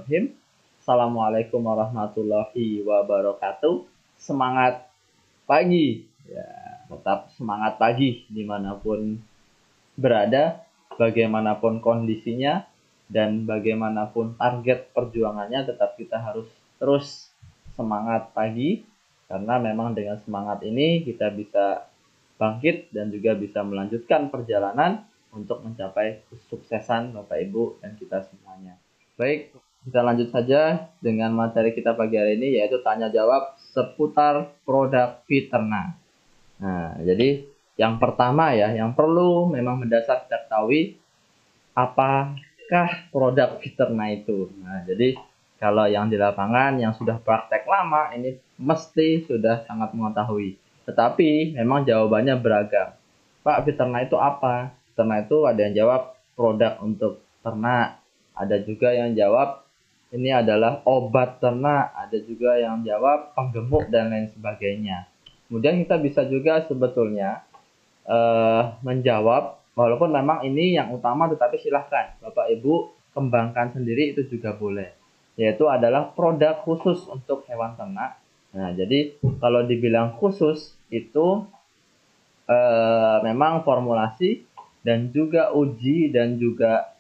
Bismillahirrahmanirrahim. Assalamualaikum warahmatullahi wabarakatuh. Semangat pagi, ya, tetap semangat pagi dimanapun berada, bagaimanapun kondisinya, dan bagaimanapun target perjuangannya, tetap kita harus terus semangat pagi, karena memang dengan semangat ini kita bisa bangkit dan juga bisa melanjutkan perjalanan untuk mencapai kesuksesan Bapak Ibu dan kita semuanya. Baik, kita lanjut saja dengan materi kita pagi hari ini, yaitu tanya jawab seputar produk Fiterna. Nah, jadi yang pertama ya, yang perlu memang mendasar kita ketahui, apakah produk Fiterna itu. Nah, jadi kalau yang di lapangan yang sudah praktek lama ini mesti sudah sangat mengetahui. Tetapi memang jawabannya beragam. Pak, Fiterna itu apa? Fiterna itu ada yang jawab produk untuk ternak, ada juga yang jawab ini adalah obat ternak, ada juga yang jawab penggemuk dan lain sebagainya. Kemudian kita bisa juga sebetulnya menjawab, walaupun memang ini yang utama, tetapi silahkan Bapak Ibu kembangkan sendiri, itu juga boleh, yaitu adalah produk khusus untuk hewan ternak. Nah, jadi kalau dibilang khusus itu memang formulasi dan juga uji dan juga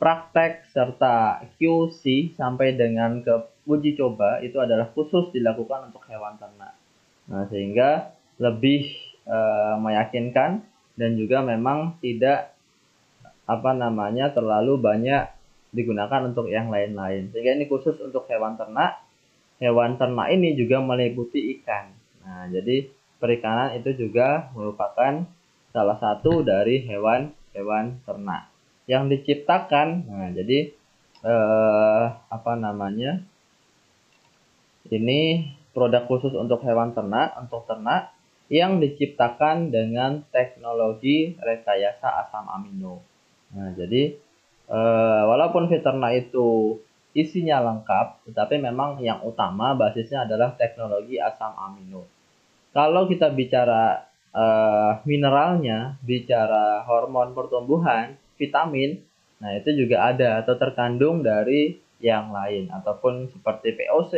praktek serta QC sampai dengan ke uji coba itu adalah khusus dilakukan untuk hewan ternak. Nah, sehingga lebih meyakinkan dan juga memang tidak terlalu banyak digunakan untuk yang lain-lain. Sehingga ini khusus untuk hewan ternak. Hewan ternak ini juga meliputi ikan. Nah, jadi perikanan itu juga merupakan salah satu dari hewan-hewan ternak yang diciptakan. Nah, jadi ini produk khusus untuk hewan ternak, untuk ternak yang diciptakan dengan teknologi rekayasa asam amino. Nah, jadi walaupun Fiterna itu isinya lengkap, tetapi memang yang utama basisnya adalah teknologi asam amino. Kalau kita bicara mineralnya, bicara hormon pertumbuhan, vitamin, nah itu juga ada atau terkandung dari yang lain, ataupun seperti POC,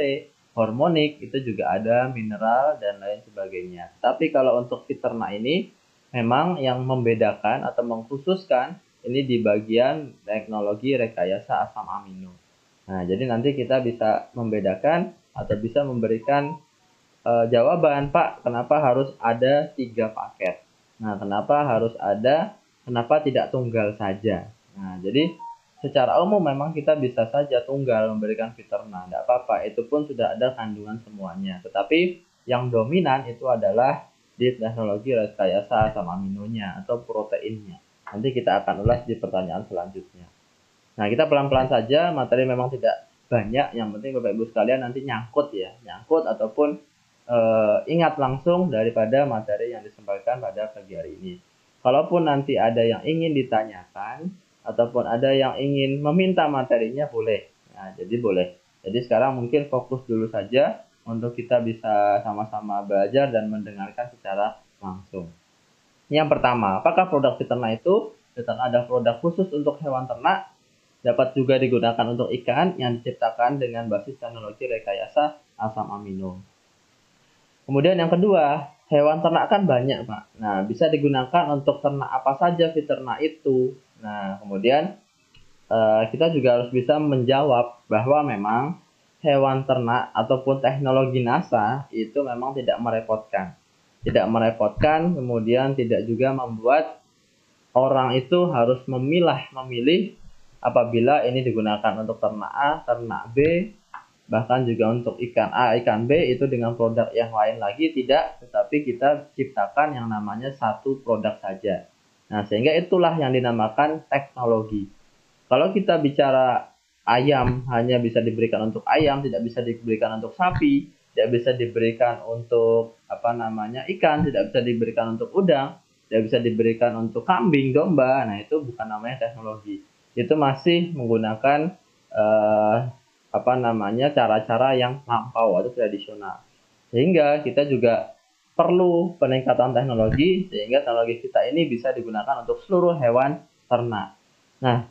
hormonik, itu juga ada mineral dan lain sebagainya. Tapi kalau untuk Fiterna ini, memang yang membedakan atau mengkhususkan ini di bagian teknologi rekayasa asam amino. Nah, jadi nanti kita bisa membedakan atau bisa memberikan jawaban, Pak, kenapa harus ada 3 paket? Nah, kenapa tidak tunggal saja? Nah, jadi secara umum memang kita bisa saja tunggal memberikan Fiterna, tidak apa-apa, itu pun sudah ada kandungan semuanya. Tetapi yang dominan itu adalah di teknologi rekayasa asam aminonya atau proteinnya. Nanti kita akan ulas di pertanyaan selanjutnya. Nah, kita pelan-pelan saja, materi memang tidak banyak, yang penting Bapak Ibu sekalian nanti nyangkut ataupun ingat langsung daripada materi yang disampaikan pada pagi hari ini. Kalaupun nanti ada yang ingin ditanyakan ataupun ada yang ingin meminta materinya, boleh. Nah, jadi boleh. Jadi sekarang mungkin fokus dulu saja untuk kita bisa sama-sama belajar dan mendengarkan secara langsung. Yang pertama, apakah produk Fiterna itu? Fiterna ada produk khusus untuk hewan ternak, dapat juga digunakan untuk ikan yang diciptakan dengan basis teknologi rekayasa asam amino. Kemudian yang kedua, hewan ternak kan banyak, Pak. Nah, bisa digunakan untuk ternak apa saja Fiterna itu. Nah, kemudian kita juga harus bisa menjawab bahwa memang hewan ternak ataupun teknologi NASA itu memang tidak merepotkan. Tidak merepotkan, kemudian tidak juga membuat orang itu harus memilih apabila ini digunakan untuk ternak A, ternak B, bahkan juga untuk ikan A, ikan B itu dengan produk yang lain lagi tidak, tetapi kita ciptakan yang namanya satu produk saja. Nah, sehingga itulah yang dinamakan teknologi. Kalau kita bicara ayam hanya bisa diberikan untuk ayam, tidak bisa diberikan untuk sapi, tidak bisa diberikan untuk ikan, tidak bisa diberikan untuk udang, tidak bisa diberikan untuk kambing, domba. Nah, itu bukan namanya teknologi. Itu masih menggunakan cara-cara yang lampau atau tradisional. Sehingga kita juga perlu peningkatan teknologi sehingga teknologi kita ini bisa digunakan untuk seluruh hewan ternak. Nah,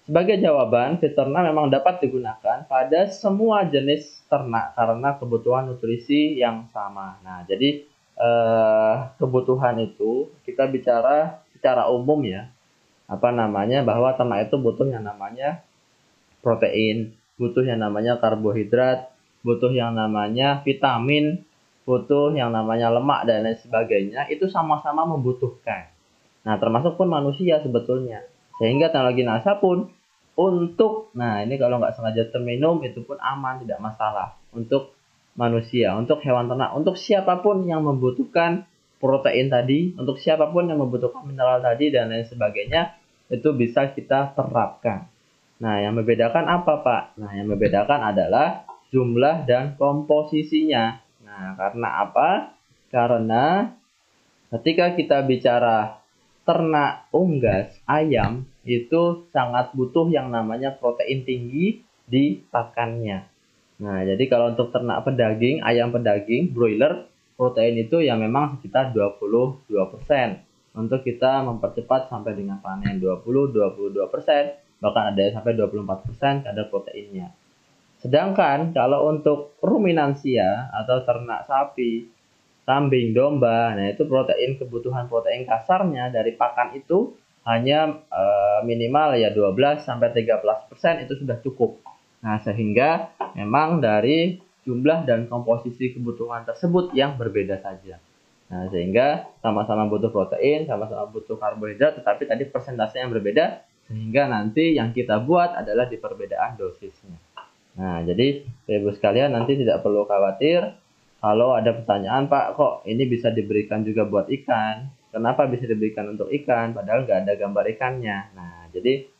Sebagai jawaban, feed ternak memang dapat digunakan pada semua jenis ternak karena kebutuhan nutrisi yang sama. Nah, jadi kebutuhan itu kita bicara secara umum ya, bahwa ternak itu butuh yang namanya protein, butuh yang namanya karbohidrat, butuh yang namanya vitamin, butuh yang namanya lemak dan lain sebagainya, itu sama-sama membutuhkan. Nah, termasuk pun manusia sebetulnya. Sehingga teknologi NASA pun ini kalau nggak sengaja terminum itu pun aman, tidak masalah. Untuk manusia, untuk hewan ternak, untuk siapapun yang membutuhkan protein tadi, untuk siapapun yang membutuhkan mineral tadi dan lain sebagainya, itu bisa kita terapkan. Nah, yang membedakan apa, Pak? Nah, yang membedakan adalah jumlah dan komposisinya. Nah, karena apa? Karena ketika kita bicara ternak unggas ayam, itu sangat butuh yang namanya protein tinggi di pakannya. Nah, jadi kalau untuk ternak pedaging, ayam pedaging, broiler, protein itu yang memang sekitar 22%. Untuk kita mempercepat sampai dengan panen 22%, bahkan ada yang sampai 24% kadar proteinnya. Sedangkan kalau untuk ruminansia atau ternak sapi, kambing, domba, nah itu kebutuhan protein kasarnya dari pakan itu hanya minimal ya 12 sampai 13% itu sudah cukup. Nah, sehingga memang dari jumlah dan komposisi kebutuhan tersebut yang berbeda saja. Nah, sehingga sama-sama butuh protein, sama-sama butuh karbohidrat, tetapi tadi persentase yang berbeda, sehingga nanti yang kita buat adalah di perbedaan dosisnya. Nah, jadi Ibu sekalian nanti tidak perlu khawatir kalau ada pertanyaan, Pak, kok ini bisa diberikan juga buat ikan? Kenapa bisa diberikan untuk ikan, padahal nggak ada gambar ikannya? Nah, jadi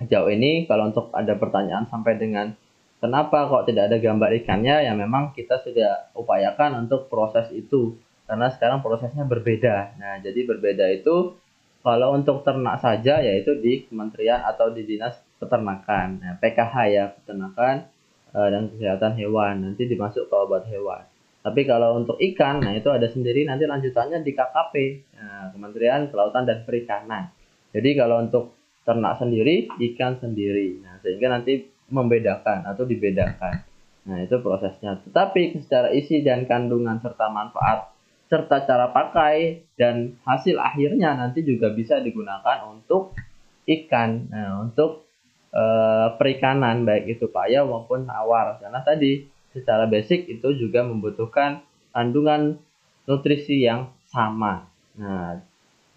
sejauh ini kalau untuk ada pertanyaan sampai dengan kenapa kok tidak ada gambar ikannya, ya memang kita sudah upayakan untuk proses itu. Karena sekarang prosesnya berbeda. Nah, jadi berbeda itu kalau untuk ternak saja yaitu di kementerian atau di dinas peternakan, nah, PKH ya, peternakan dan kesehatan hewan, nanti dimasuk ke obat hewan. Tapi kalau untuk ikan, nah itu ada sendiri nanti lanjutannya di KKP, nah, Kementerian Kelautan dan Perikanan. Jadi kalau untuk ternak sendiri, ikan sendiri. Nah, sehingga nanti membedakan atau dibedakan. Nah, itu prosesnya. Tetapi secara isi dan kandungan serta manfaat serta cara pakai dan hasil akhirnya nanti juga bisa digunakan untuk ikan. Nah, untuk perikanan baik itu payau maupun tawar. Karena tadi secara basic itu juga membutuhkan kandungan nutrisi yang sama. Nah,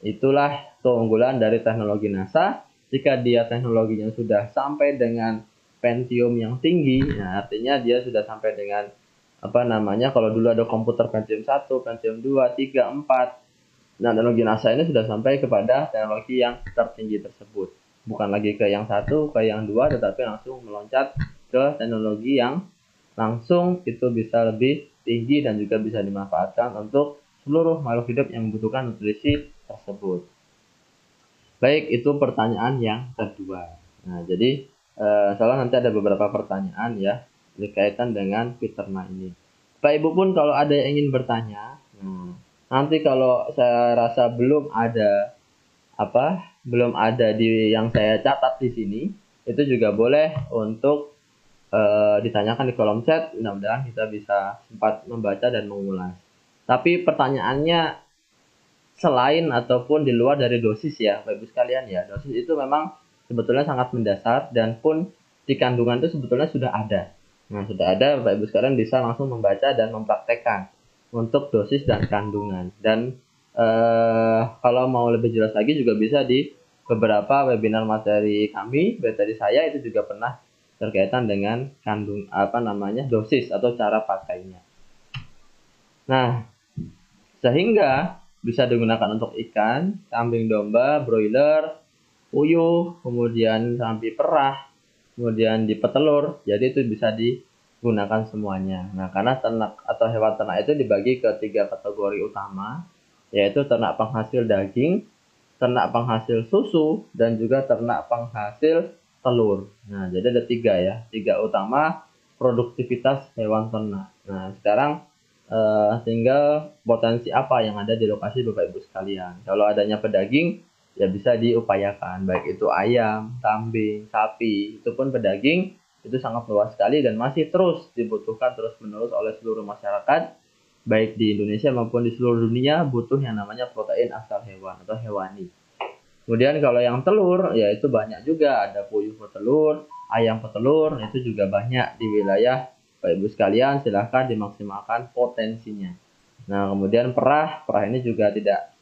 itulah keunggulan dari teknologi NASA. Jika dia teknologinya sudah sampai dengan Pentium yang tinggi, nah artinya dia sudah sampai dengan kalau dulu ada komputer Pentium 1, Pentium 2, 3, 4. Nah, teknologi NASA ini sudah sampai kepada teknologi yang tertinggi tersebut. Bukan lagi ke yang 1, ke yang 2, tetapi langsung meloncat ke teknologi yang langsung itu bisa lebih tinggi dan juga bisa dimanfaatkan untuk seluruh makhluk hidup yang membutuhkan nutrisi tersebut. Baik, itu pertanyaan yang kedua. Nah, jadi soalnya nanti ada beberapa pertanyaan ya berkaitan dengan feed ternak ini. Bapak Ibu pun kalau ada yang ingin bertanya, nanti kalau saya rasa belum ada di yang saya catat di sini, itu juga boleh untuk ditanyakan di kolom chat. Mudah-mudahan kita bisa sempat membaca dan mengulas. Tapi pertanyaannya selain ataupun di luar dari dosis ya, Bapak Ibu sekalian ya. Dosis itu memang sebetulnya sangat mendasar dan pun di kandungan itu sebetulnya sudah ada. Nah, sudah ada, Bapak Ibu sekalian bisa langsung membaca dan mempraktekkan untuk dosis dan kandungan. Dan kalau mau lebih jelas lagi juga bisa di beberapa webinar materi kami, materi saya itu juga pernah berkaitan dengan dosis atau cara pakainya. Nah, sehingga bisa digunakan untuk ikan, kambing domba, broiler, puyuh, kemudian sapi perah, kemudian di petelur. Jadi itu bisa digunakan semuanya. Nah, karena ternak atau hewan ternak itu dibagi ke 3 kategori utama, yaitu ternak penghasil daging, ternak penghasil susu, dan juga ternak penghasil telur. Nah, jadi ada 3 ya, 3 utama produktivitas hewan ternak. Nah, sekarang tinggal potensi apa yang ada di lokasi Bapak Ibu sekalian. Kalau adanya pedaging, ya bisa diupayakan, baik itu ayam, kambing, sapi, itu pun pedaging itu sangat luas sekali dan masih terus dibutuhkan terus-menerus oleh seluruh masyarakat, baik di Indonesia maupun di seluruh dunia butuh yang namanya protein asal hewan atau hewani. Kemudian kalau yang telur, ya itu banyak juga, ada puyuh petelur, ayam petelur, itu juga banyak di wilayah Bapak Ibu sekalian, silahkan dimaksimalkan potensinya. Nah, kemudian perah ini juga tidak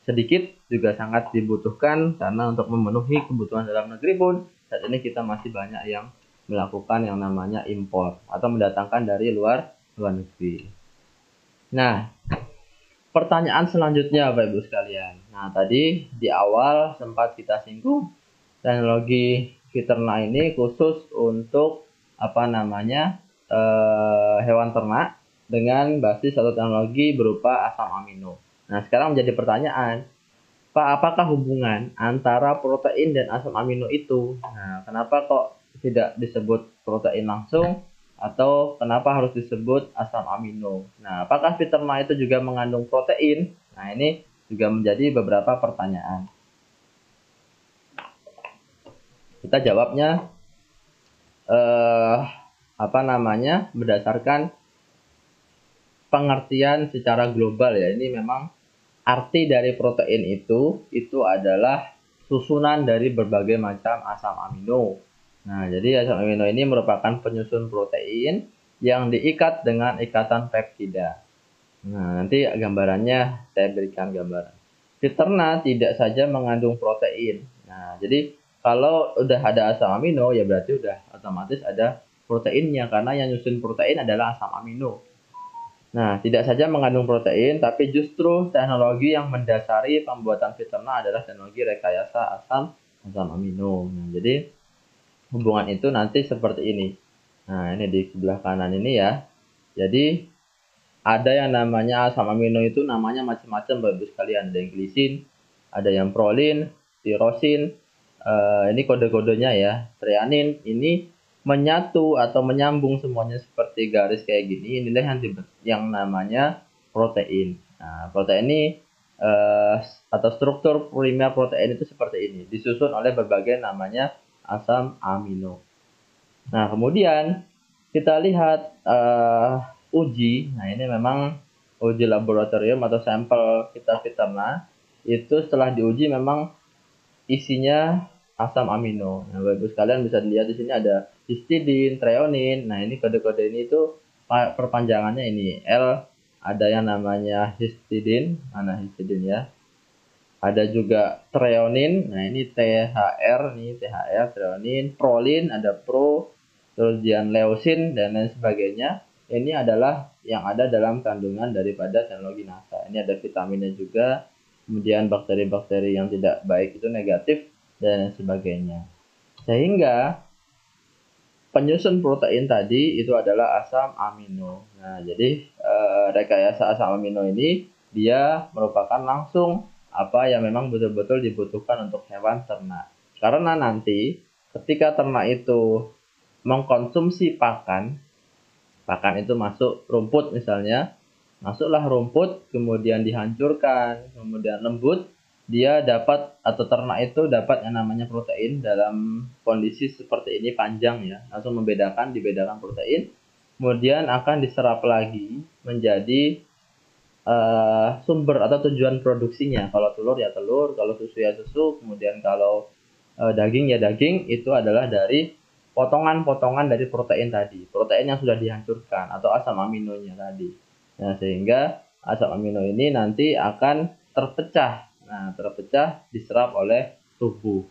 sedikit, juga sangat dibutuhkan karena untuk memenuhi kebutuhan dalam negeri pun saat ini kita masih banyak yang melakukan yang namanya impor atau mendatangkan dari luar negeri. Nah, pertanyaan selanjutnya Bapak Ibu sekalian. Nah, tadi di awal sempat kita singgung teknologi fiternak ini khusus untuk hewan ternak dengan basis atau teknologi berupa asam amino. Nah, sekarang menjadi pertanyaan, Pak, apakah hubungan antara protein dan asam amino itu? Nah, kenapa kok tidak disebut protein langsung atau kenapa harus disebut asam amino? Nah, apakah fiternak itu juga mengandung protein? Nah, ini juga menjadi beberapa pertanyaan. Kita jawabnya berdasarkan pengertian secara global ya. Ini memang arti dari protein itu adalah susunan dari berbagai macam asam amino. Nah, jadi asam amino ini merupakan penyusun protein yang diikat dengan ikatan peptida. Nah, nanti gambarannya saya berikan gambaran. Fiternak tidak saja mengandung protein. Nah, jadi kalau udah ada asam amino ya berarti udah otomatis ada proteinnya karena yang nyusun protein adalah asam amino. Nah, tidak saja mengandung protein, tapi justru teknologi yang mendasari pembuatan fiternak adalah teknologi rekayasa asam amino. Nah, jadi hubungan itu nanti seperti ini. Nah, ini di sebelah kanan ini ya. Jadi ada yang namanya asam amino itu namanya macam-macam Bapak Ibu sekalian. Ada yang glisin, ada yang prolin, tirosin. Ini kode-kodenya ya. Treanin ini menyatu atau menyambung semuanya seperti garis kayak gini. Inilah yang namanya protein. Nah, protein ini atau struktur primer protein itu seperti ini. Disusun oleh berbagai namanya asam amino. Nah, kemudian kita lihat uji. Nah, ini memang uji laboratorium atau sampel kita fiternak. Itu setelah diuji memang isinya asam amino. Nah, Bapak Ibu sekalian bisa dilihat di sini ada histidin, treonin. Nah, ini kode-kode ini itu perpanjangannya ini L, ada yang namanya histidin, mana histidin ya. Ada juga treonin. Nah, ini THR nih, THR treonin, prolin ada pro, terus leusin dan lain sebagainya. Ini adalah yang ada dalam kandungan daripada teknologi NASA. Ini ada vitaminnya juga. Kemudian bakteri-bakteri yang tidak baik itu negatif dan sebagainya. Sehingga penyusun protein tadi itu adalah asam amino. Nah, jadi rekayasa asam amino ini dia merupakan langsung apa yang memang betul-betul dibutuhkan untuk hewan ternak. Karena nanti ketika ternak itu mengkonsumsi pakan itu masuk rumput misalnya, masuklah rumput, kemudian dihancurkan, kemudian lembut, dia dapat atau ternak itu dapat yang namanya protein dalam kondisi seperti ini panjang ya, langsung dibedakan protein, kemudian akan diserap lagi menjadi sumber atau tujuan produksinya. Kalau telur ya telur, kalau susu ya susu, kemudian kalau daging ya daging, itu adalah dari potongan-potongan dari protein tadi, protein yang sudah dihancurkan atau asam aminonya tadi. Nah, sehingga asam amino ini nanti akan terpecah. Nah, terpecah diserap oleh tubuh.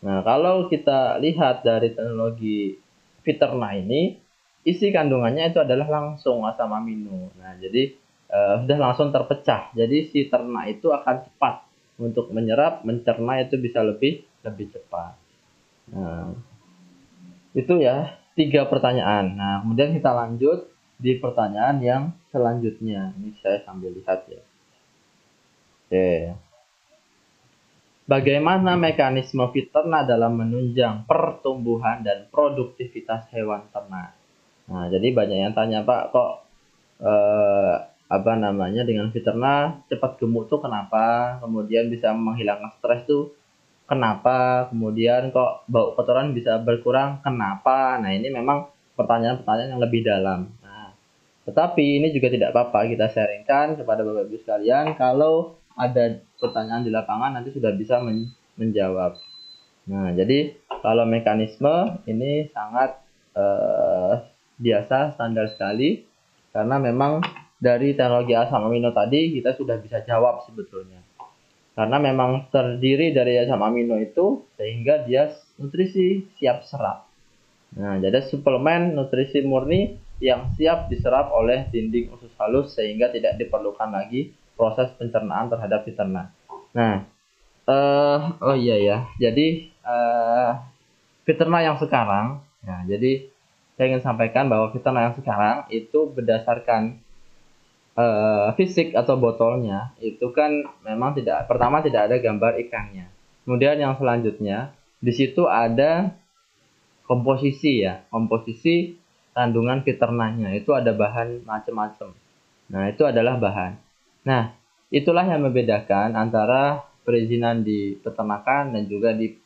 Nah, kalau kita lihat dari teknologi fiternak ini, isi kandungannya itu adalah langsung asam amino. Nah, jadi sudah langsung terpecah. Jadi si ternak itu akan cepat untuk menyerap, mencerna itu bisa lebih cepat. Nah, itu ya 3 pertanyaan. Nah, kemudian kita lanjut di pertanyaan yang selanjutnya. Ini saya sambil lihat ya. Oke. Bagaimana mekanisme fiternak dalam menunjang pertumbuhan dan produktivitas hewan ternak? Nah, jadi banyak yang tanya, Pak, kok apa namanya, dengan Fiterna cepat gemuk tuh kenapa, kemudian bisa menghilangkan stres tuh kenapa, kemudian kok bau kotoran bisa berkurang kenapa. Nah, ini memang pertanyaan-pertanyaan yang lebih dalam. Nah, tetapi ini juga tidak apa-apa kita sharingkan kepada Bapak Ibu sekalian, kalau ada pertanyaan di lapangan nanti sudah bisa menjawab. Nah, jadi kalau mekanisme ini sangat biasa, standar sekali, karena memang dari teknologi asam amino tadi kita sudah bisa jawab sebetulnya. Karena memang terdiri dari asam amino itu sehingga dia nutrisi siap serap. Nah, jadi suplemen nutrisi murni yang siap diserap oleh dinding usus halus sehingga tidak diperlukan lagi proses pencernaan terhadap Fiterna. Nah, oh iya ya. Jadi Fiterna yang sekarang, ya, jadi saya ingin sampaikan bahwa Fiterna yang sekarang itu berdasarkan fisik atau botolnya itu kan memang pertama tidak ada gambar ikannya. Kemudian yang selanjutnya di situ ada komposisi ya, komposisi kandungan Fiternanya itu ada bahan macam-macam. Nah, itu adalah bahan. Nah, itulah yang membedakan antara perizinan di peternakan dan juga di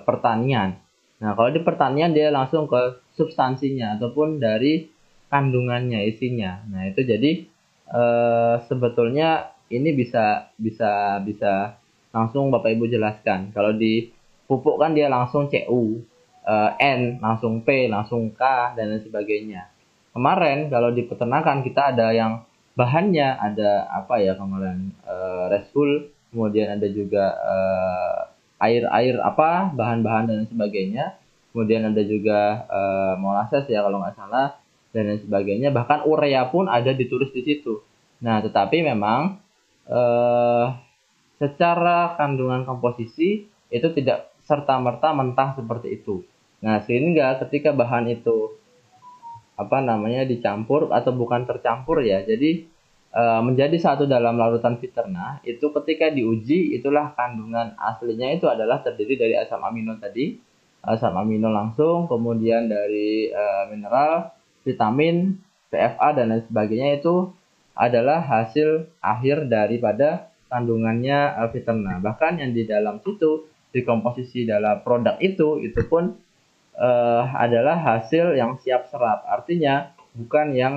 pertanian. Nah, kalau di pertanian dia langsung ke substansinya ataupun dari kandungannya, isinya. Nah, itu jadi sebetulnya ini bisa langsung Bapak Ibu jelaskan. Kalau di pupuk kan dia langsung CU, N, langsung P, langsung K, dan lain sebagainya. Kemarin kalau di peternakan kita ada yang bahannya ada apa ya kemarin, Resful, kemudian ada juga air apa bahan-bahan dan sebagainya, kemudian ada juga molasses ya kalau nggak salah, dan lain sebagainya, bahkan urea pun ada ditulis di situ. Nah, tetapi memang secara kandungan komposisi itu tidak serta-merta mentah seperti itu. Nah, sehingga ketika bahan itu apa namanya dicampur atau bukan tercampur ya, jadi menjadi satu dalam larutan Fiterna, itu ketika diuji itulah kandungan aslinya itu adalah terdiri dari asam amino tadi, asam amino langsung, kemudian dari mineral, vitamin, PFA dan lain sebagainya, itu adalah hasil akhir daripada kandungannya Fiterna. Bahkan yang di dalam situ, di komposisi dalam produk itu pun adalah hasil yang siap serap. Artinya bukan yang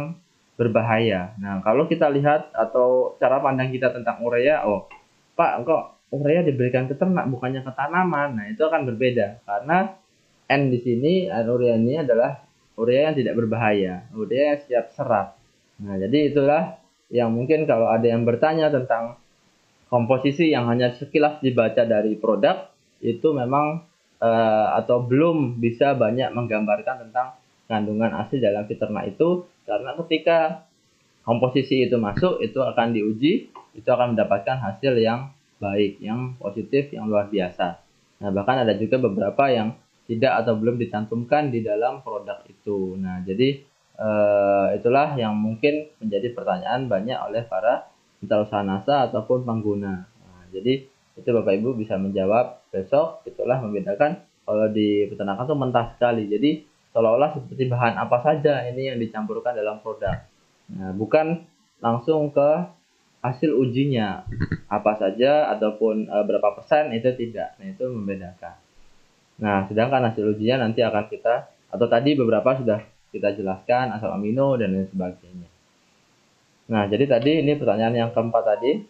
berbahaya. Nah, kalau kita lihat atau cara pandang kita tentang urea, oh Pak, kok urea diberikan ke ternak bukannya ke tanaman? Nah, itu akan berbeda karena N di sini, urea ini adalah urea yang tidak berbahaya, urea yang siap serap. Nah, jadi itulah yang mungkin kalau ada yang bertanya tentang komposisi yang hanya sekilas dibaca dari produk, itu memang atau belum bisa banyak menggambarkan tentang kandungan asli dalam Fiterna itu, karena ketika komposisi itu masuk, itu akan diuji, itu akan mendapatkan hasil yang baik, yang positif, yang luar biasa. Nah, bahkan ada juga beberapa yang tidak atau belum dicantumkan di dalam produk itu. Nah, jadi itulah yang mungkin menjadi pertanyaan banyak oleh para mitra usaha NASA ataupun pengguna. Nah, jadi itu Bapak Ibu bisa menjawab besok. Itulah membedakan kalau di peternakan itu mentah sekali. Jadi seolah-olah seperti bahan apa saja ini yang dicampurkan dalam produk. Nah, bukan langsung ke hasil ujinya apa saja ataupun berapa persen, itu tidak. Nah, itu membedakan. Nah, sedangkan hasil ujinya nanti akan kita, atau tadi beberapa sudah kita jelaskan, asam amino dan lain sebagainya. Nah, jadi tadi ini pertanyaan yang keempat tadi,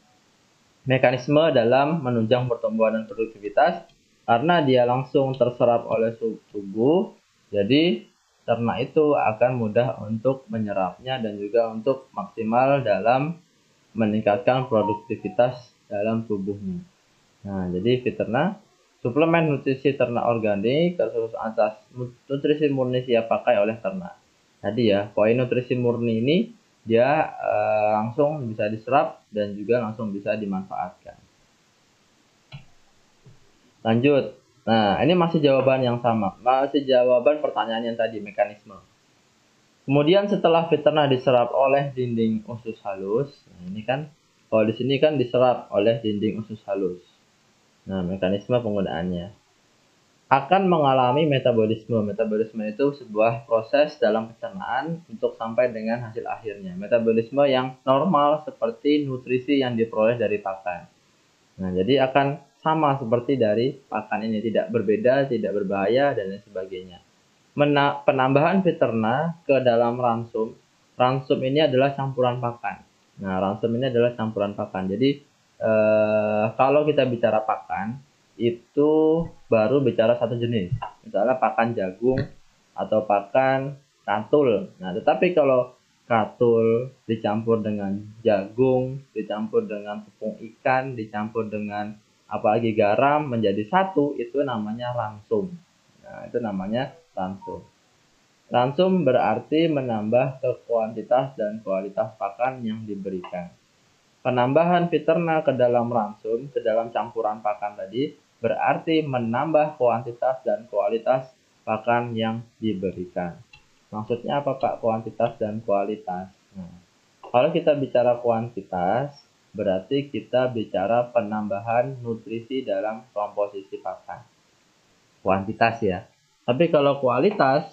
mekanisme dalam menunjang pertumbuhan dan produktivitas, karena dia langsung terserap oleh tubuh, jadi ternak itu akan mudah untuk menyerapnya dan juga untuk maksimal dalam meningkatkan produktivitas dalam tubuhnya. Nah, jadi Fiterna, suplemen nutrisi ternak organik terkhusus atas nutrisi murni siap pakai oleh ternak. Tadi ya, poin nutrisi murni ini dia langsung bisa diserap dan juga langsung bisa dimanfaatkan. Lanjut. Nah, ini masih jawaban yang sama. Masih jawaban pertanyaan yang tadi, mekanisme. Kemudian setelah Fiterna diserap oleh dinding usus halus, nah ini kan, kalau di sini kan diserap oleh dinding usus halus. Nah, mekanisme penggunaannya. akan mengalami metabolisme. Metabolisme itu sebuah proses dalam pencernaan untuk sampai dengan hasil akhirnya. Metabolisme yang normal seperti nutrisi yang diperoleh dari pakan. Nah, jadi akan sama seperti dari pakan ini, tidak berbeda, tidak berbahaya, dan lain sebagainya. Penambahan fiterna ke dalam ransum. Ransum ini adalah campuran pakan. Nah, ransum ini adalah campuran pakan. Jadi, kalau kita bicara pakan, itu baru bicara satu jenis. Misalnya pakan jagung atau pakan katul. Nah, tetapi kalau katul dicampur dengan jagung, dicampur dengan tepung ikan, dicampur dengan apalagi garam menjadi satu, itu namanya ransum. Nah, itu namanya ransum. Ransum berarti menambah ke kuantitas dan kualitas pakan yang diberikan. Penambahan fiterna ke dalam ransum, ke dalam campuran pakan tadi, berarti menambah kuantitas dan kualitas pakan yang diberikan. Maksudnya apa Pak, kuantitas dan kualitas? Nah, kalau kita bicara kuantitas, berarti kita bicara penambahan nutrisi dalam komposisi pakan. Kuantitas ya. Tapi kalau kualitas,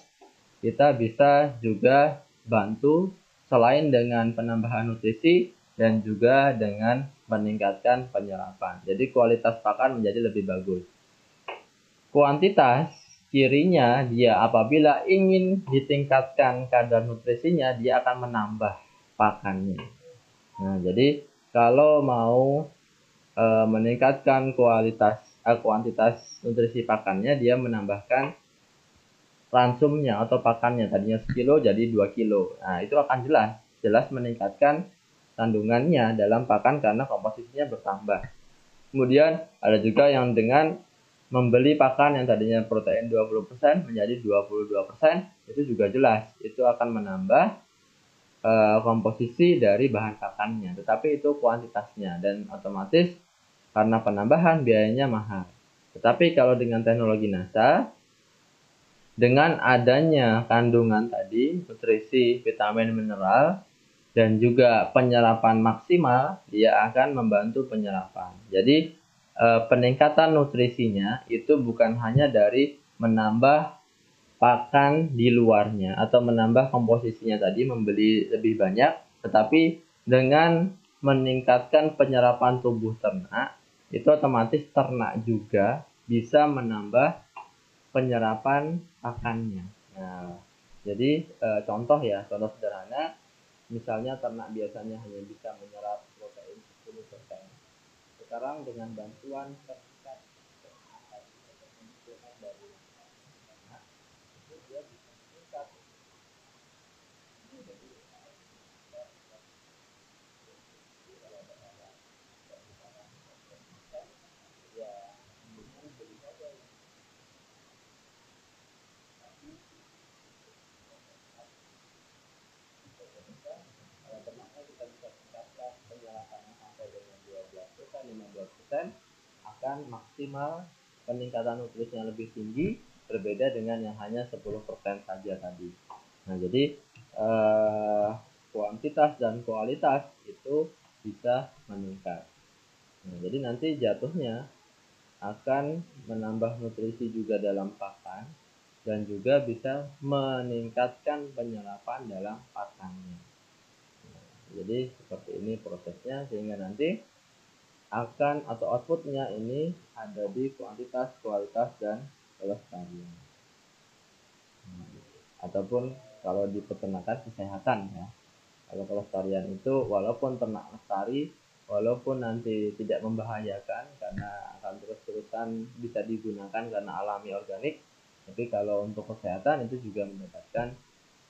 kita bisa juga bantu selain dengan penambahan nutrisi dan juga dengan meningkatkan penyerapan. Jadi kualitas pakan menjadi lebih bagus. Kuantitas cirinya dia apabila ingin ditingkatkan kadar nutrisinya, dia akan menambah pakannya. Nah, jadi kalau mau meningkatkan kuantitas nutrisi pakannya, dia menambahkan ransumnya atau pakannya, tadinya sekilo jadi 2 kilo. Nah, itu akan jelas meningkatkan kandungannya dalam pakan karena komposisinya bertambah. Kemudian ada juga yang dengan membeli pakan yang tadinya protein 20% menjadi 22%, itu juga jelas itu akan menambah komposisi dari bahan pakannya, tetapi itu kuantitasnya, dan otomatis karena penambahan biayanya mahal. Tetapi kalau dengan teknologi NASA, dengan adanya kandungan tadi, nutrisi, vitamin, mineral, dan juga penyerapan maksimal, dia akan membantu penyerapan. Jadi, peningkatan nutrisinya itu bukan hanya dari menambah pakan di luarnya atau menambah komposisinya tadi, membeli lebih banyak, tetapi dengan meningkatkan penyerapan tubuh ternak, itu otomatis ternak juga bisa menambah penyerapan pakannya. Nah, jadi contoh sederhana, misalnya ternak biasanya hanya bisa menyerap protein 10%. Sekarang dengan bantuan sertifikat dari ternak, itu dia bisa meningkat. Penyerapannya sampai dengan 12%, 15%, akan maksimal peningkatan nutrisinya lebih tinggi, berbeda dengan yang hanya 10% saja tadi. Nah, jadi kuantitas dan kualitas itu bisa meningkat. Nah, jadi nanti jatuhnya akan menambah nutrisi juga dalam pakan dan juga bisa meningkatkan penyerapan dalam pakannya. Jadi seperti ini prosesnya, sehingga nanti akan atau outputnya ini ada di kuantitas, kualitas, dan kelestarian. Ataupun kalau di peternakan kesehatan ya. Kalau kelestarian itu walaupun ternak lestari, walaupun nanti tidak membahayakan karena akan terus-terusan bisa digunakan karena alami organik, tapi kalau untuk kesehatan itu juga mendapatkan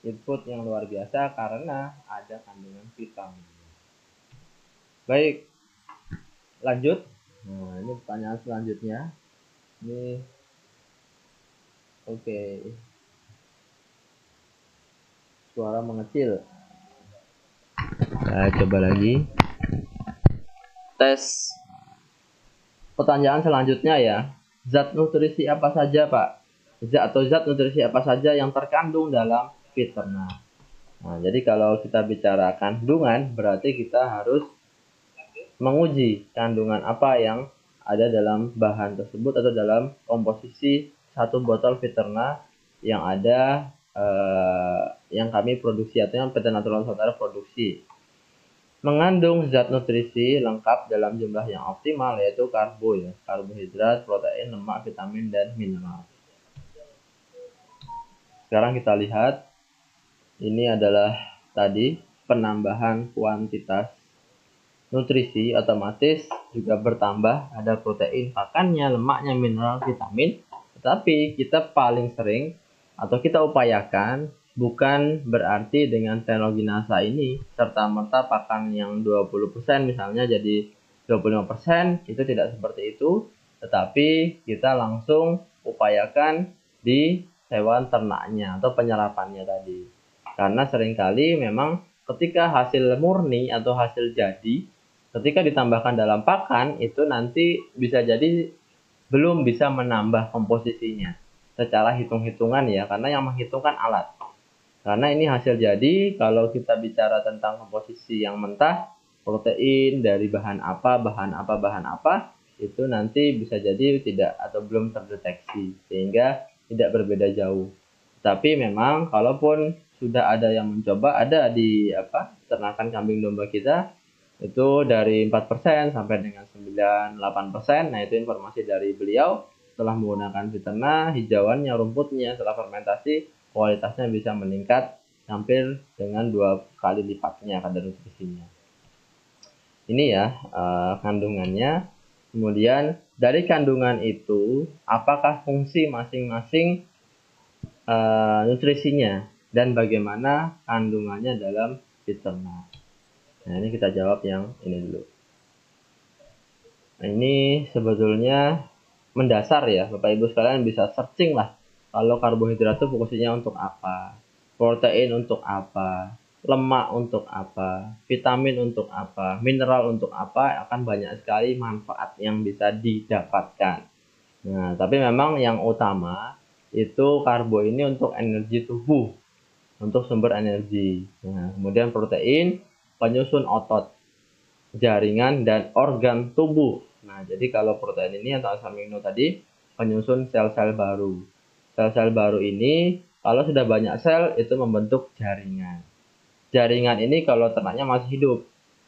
input yang luar biasa karena ada kandungan vitamin. Baik, lanjut. Nah, ini pertanyaan selanjutnya. Ini oke. Suara mengecil. Nah, coba lagi. Tes. Pertanyaan selanjutnya ya. Zat nutrisi apa saja, Pak? Zat nutrisi apa saja yang terkandung dalam feed ternak? Nah, jadi kalau kita bicara kandungan, berarti kita harus menguji kandungan apa yang ada dalam bahan tersebut atau dalam komposisi satu botol Viterna yang ada yang kami produksi atau yang PT Natural Nusantara produksi. Mengandung zat nutrisi lengkap dalam jumlah yang optimal, yaitu karbohidrat, protein, lemak, vitamin, dan mineral. Sekarang kita lihat, ini adalah tadi penambahan kuantitas nutrisi, otomatis juga bertambah, ada protein, pakannya, lemaknya, mineral, vitamin. Tetapi kita paling sering atau kita upayakan bukan berarti dengan teknologi NASA ini serta-merta pakan yang 20% misalnya jadi 25%, itu tidak seperti itu, tetapi kita langsung upayakan di hewan ternaknya atau penyerapannya tadi. Karena seringkali memang ketika hasil murni atau hasil jadi, ketika ditambahkan dalam pakan, itu nanti bisa jadi belum bisa menambah komposisinya secara hitung-hitungan ya, karena yang menghitungkan alat. Karena ini hasil jadi, kalau kita bicara tentang komposisi yang mentah, protein dari bahan apa, itu nanti bisa jadi tidak atau belum terdeteksi, sehingga tidak berbeda jauh. Tapi memang kalaupun sudah ada yang mencoba, ada di ternakan kambing domba kita, itu dari 4% sampai dengan 98%. Nah, itu informasi dari beliau setelah menggunakan Viterna, hijauannya, rumputnya setelah fermentasi kualitasnya bisa meningkat hampir dengan 2 kali lipatnya kadar nutrisinya. Ini ya kandungannya. Kemudian dari kandungan itu apakah fungsi masing-masing nutrisinya dan bagaimana kandungannya dalam Viterna. Nah, ini kita jawab yang ini dulu. Nah, ini sebetulnya mendasar ya, Bapak Ibu sekalian bisa searching lah. Kalau karbohidrat itu fungsinya untuk apa, protein untuk apa, lemak untuk apa, vitamin untuk apa, mineral untuk apa, akan banyak sekali manfaat yang bisa didapatkan. Nah, tapi memang yang utama itu karbo ini untuk energi tubuh, untuk sumber energi. Nah, kemudian protein, penyusun otot, jaringan, dan organ tubuh. Nah, jadi kalau protein ini atau asam amino tadi penyusun sel-sel baru. Sel-sel baru ini kalau sudah banyak sel itu membentuk jaringan. Jaringan ini kalau ternaknya masih hidup.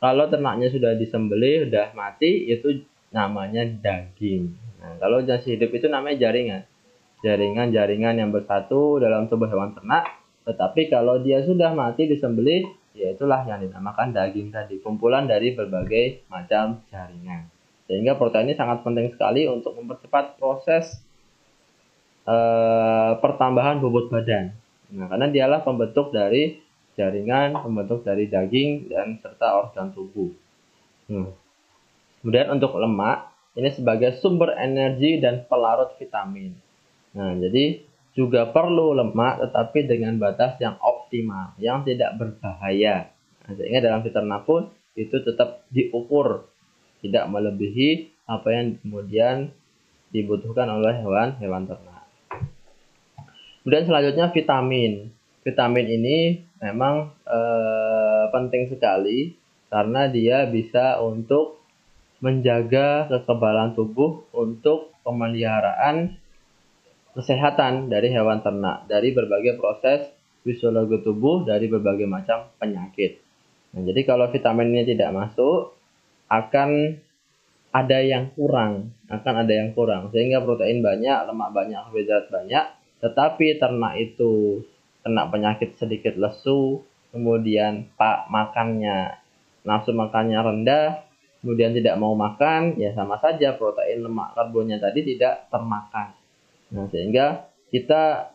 Kalau ternaknya sudah disembelih, sudah mati, itu namanya daging. Nah, kalau masih hidup itu namanya jaringan. Jaringan-jaringan yang bersatu dalam tubuh hewan ternak. Tetapi kalau dia sudah mati disembelih, ya itulah yang dinamakan daging tadi, kumpulan dari berbagai macam jaringan. Sehingga protein ini sangat penting sekali untuk mempercepat proses pertambahan bobot badan. Nah, karena dialah pembentuk dari jaringan, pembentuk dari daging dan serta organ tubuh. Kemudian untuk lemak, ini sebagai sumber energi dan pelarut vitamin. Nah, jadi juga perlu lemak tetapi dengan batas yang optimal, yang tidak berbahaya. Nah, sehingga dalam Viterna pun itu tetap diukur, tidak melebihi apa yang kemudian dibutuhkan oleh hewan ternak. Kemudian selanjutnya vitamin. Vitamin ini memang penting sekali karena dia bisa untuk menjaga kekebalan tubuh untuk pemeliharaan kesehatan dari hewan ternak, dari berbagai proses fisiologi tubuh, dari berbagai macam penyakit. Nah, jadi kalau vitamin ini tidak masuk, akan ada yang kurang, sehingga protein banyak, lemak banyak, karbohidrat banyak, tetapi ternak itu kena penyakit sedikit lesu, kemudian nafsu makannya rendah, kemudian tidak mau makan, ya sama saja protein, lemak, karbonnya tadi tidak termakan. Nah, sehingga kita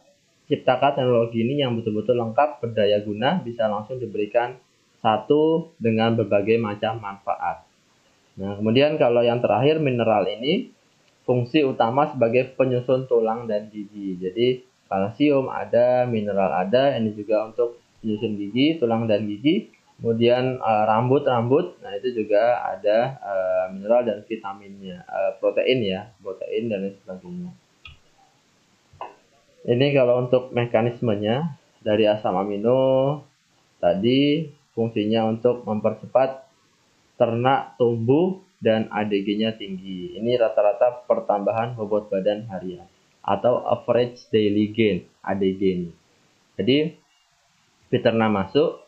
ciptakan teknologi ini yang betul-betul lengkap, berdaya guna, bisa langsung diberikan satu dengan berbagai macam manfaat. Nah, kemudian kalau yang terakhir mineral ini fungsi utama sebagai penyusun tulang dan gigi. Jadi kalsium ada, mineral ada, ini juga untuk penyusun gigi, tulang dan gigi. Kemudian rambut, nah itu juga ada mineral dan vitaminnya, protein dan lain sebagainya. Ini kalau untuk mekanismenya dari asam amino tadi fungsinya untuk mempercepat ternak tumbuh dan ADG-nya tinggi. Ini rata-rata pertambahan bobot badan harian. atau average daily gain (ADG). Jadi peternak masuk,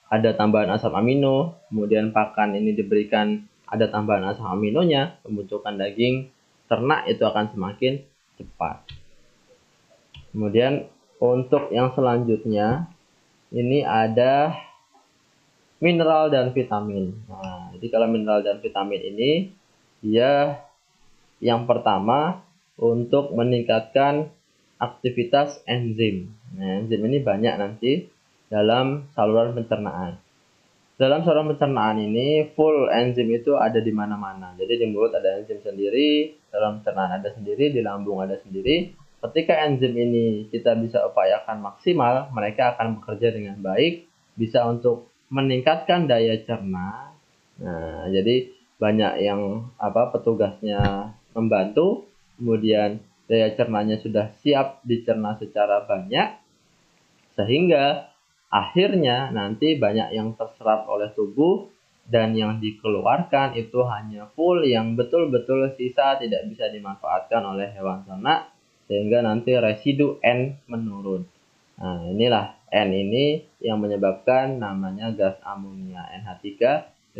ada tambahan asam amino, kemudian pakan ini diberikan ada tambahan asam aminonya, pembentukan daging ternak itu akan semakin cepat. Kemudian untuk yang selanjutnya ini ada mineral dan vitamin. Nah, jadi kalau mineral dan vitamin ini dia yang pertama untuk meningkatkan aktivitas enzim. Nah, enzim ini banyak nanti dalam saluran pencernaan. Dalam saluran pencernaan ini full enzim itu ada di mana-mana. Jadi di mulut ada enzim sendiri, dalam pencernaan ada sendiri, di lambung ada sendiri. Ketika enzim ini kita bisa upayakan maksimal, mereka akan bekerja dengan baik, bisa untuk meningkatkan daya cerna. Nah, jadi banyak yang petugasnya membantu, kemudian daya cernanya sudah siap dicerna secara banyak, sehingga akhirnya nanti banyak yang terserap oleh tubuh dan yang dikeluarkan itu hanya full yang betul-betul sisa tidak bisa dimanfaatkan oleh hewan ternak, sehingga nanti residu N menurun. Nah, inilah N ini yang menyebabkan namanya gas amonia NH3,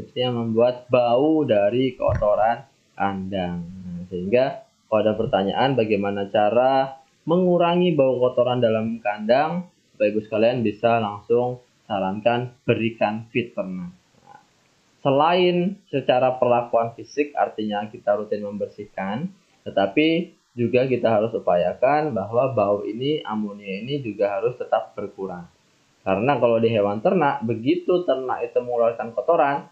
itu yang membuat bau dari kotoran kandang. Nah, sehingga kalau ada pertanyaan bagaimana cara mengurangi bau kotoran dalam kandang, Bapak Ibu sekalian bisa langsung sarankan berikan feed ternak. Nah, selain secara perlakuan fisik, artinya kita rutin membersihkan, tetapi juga kita harus upayakan bahwa bau ini, amonia ini juga harus tetap berkurang. Karena kalau di hewan ternak, begitu ternak itu mengeluarkan kotoran,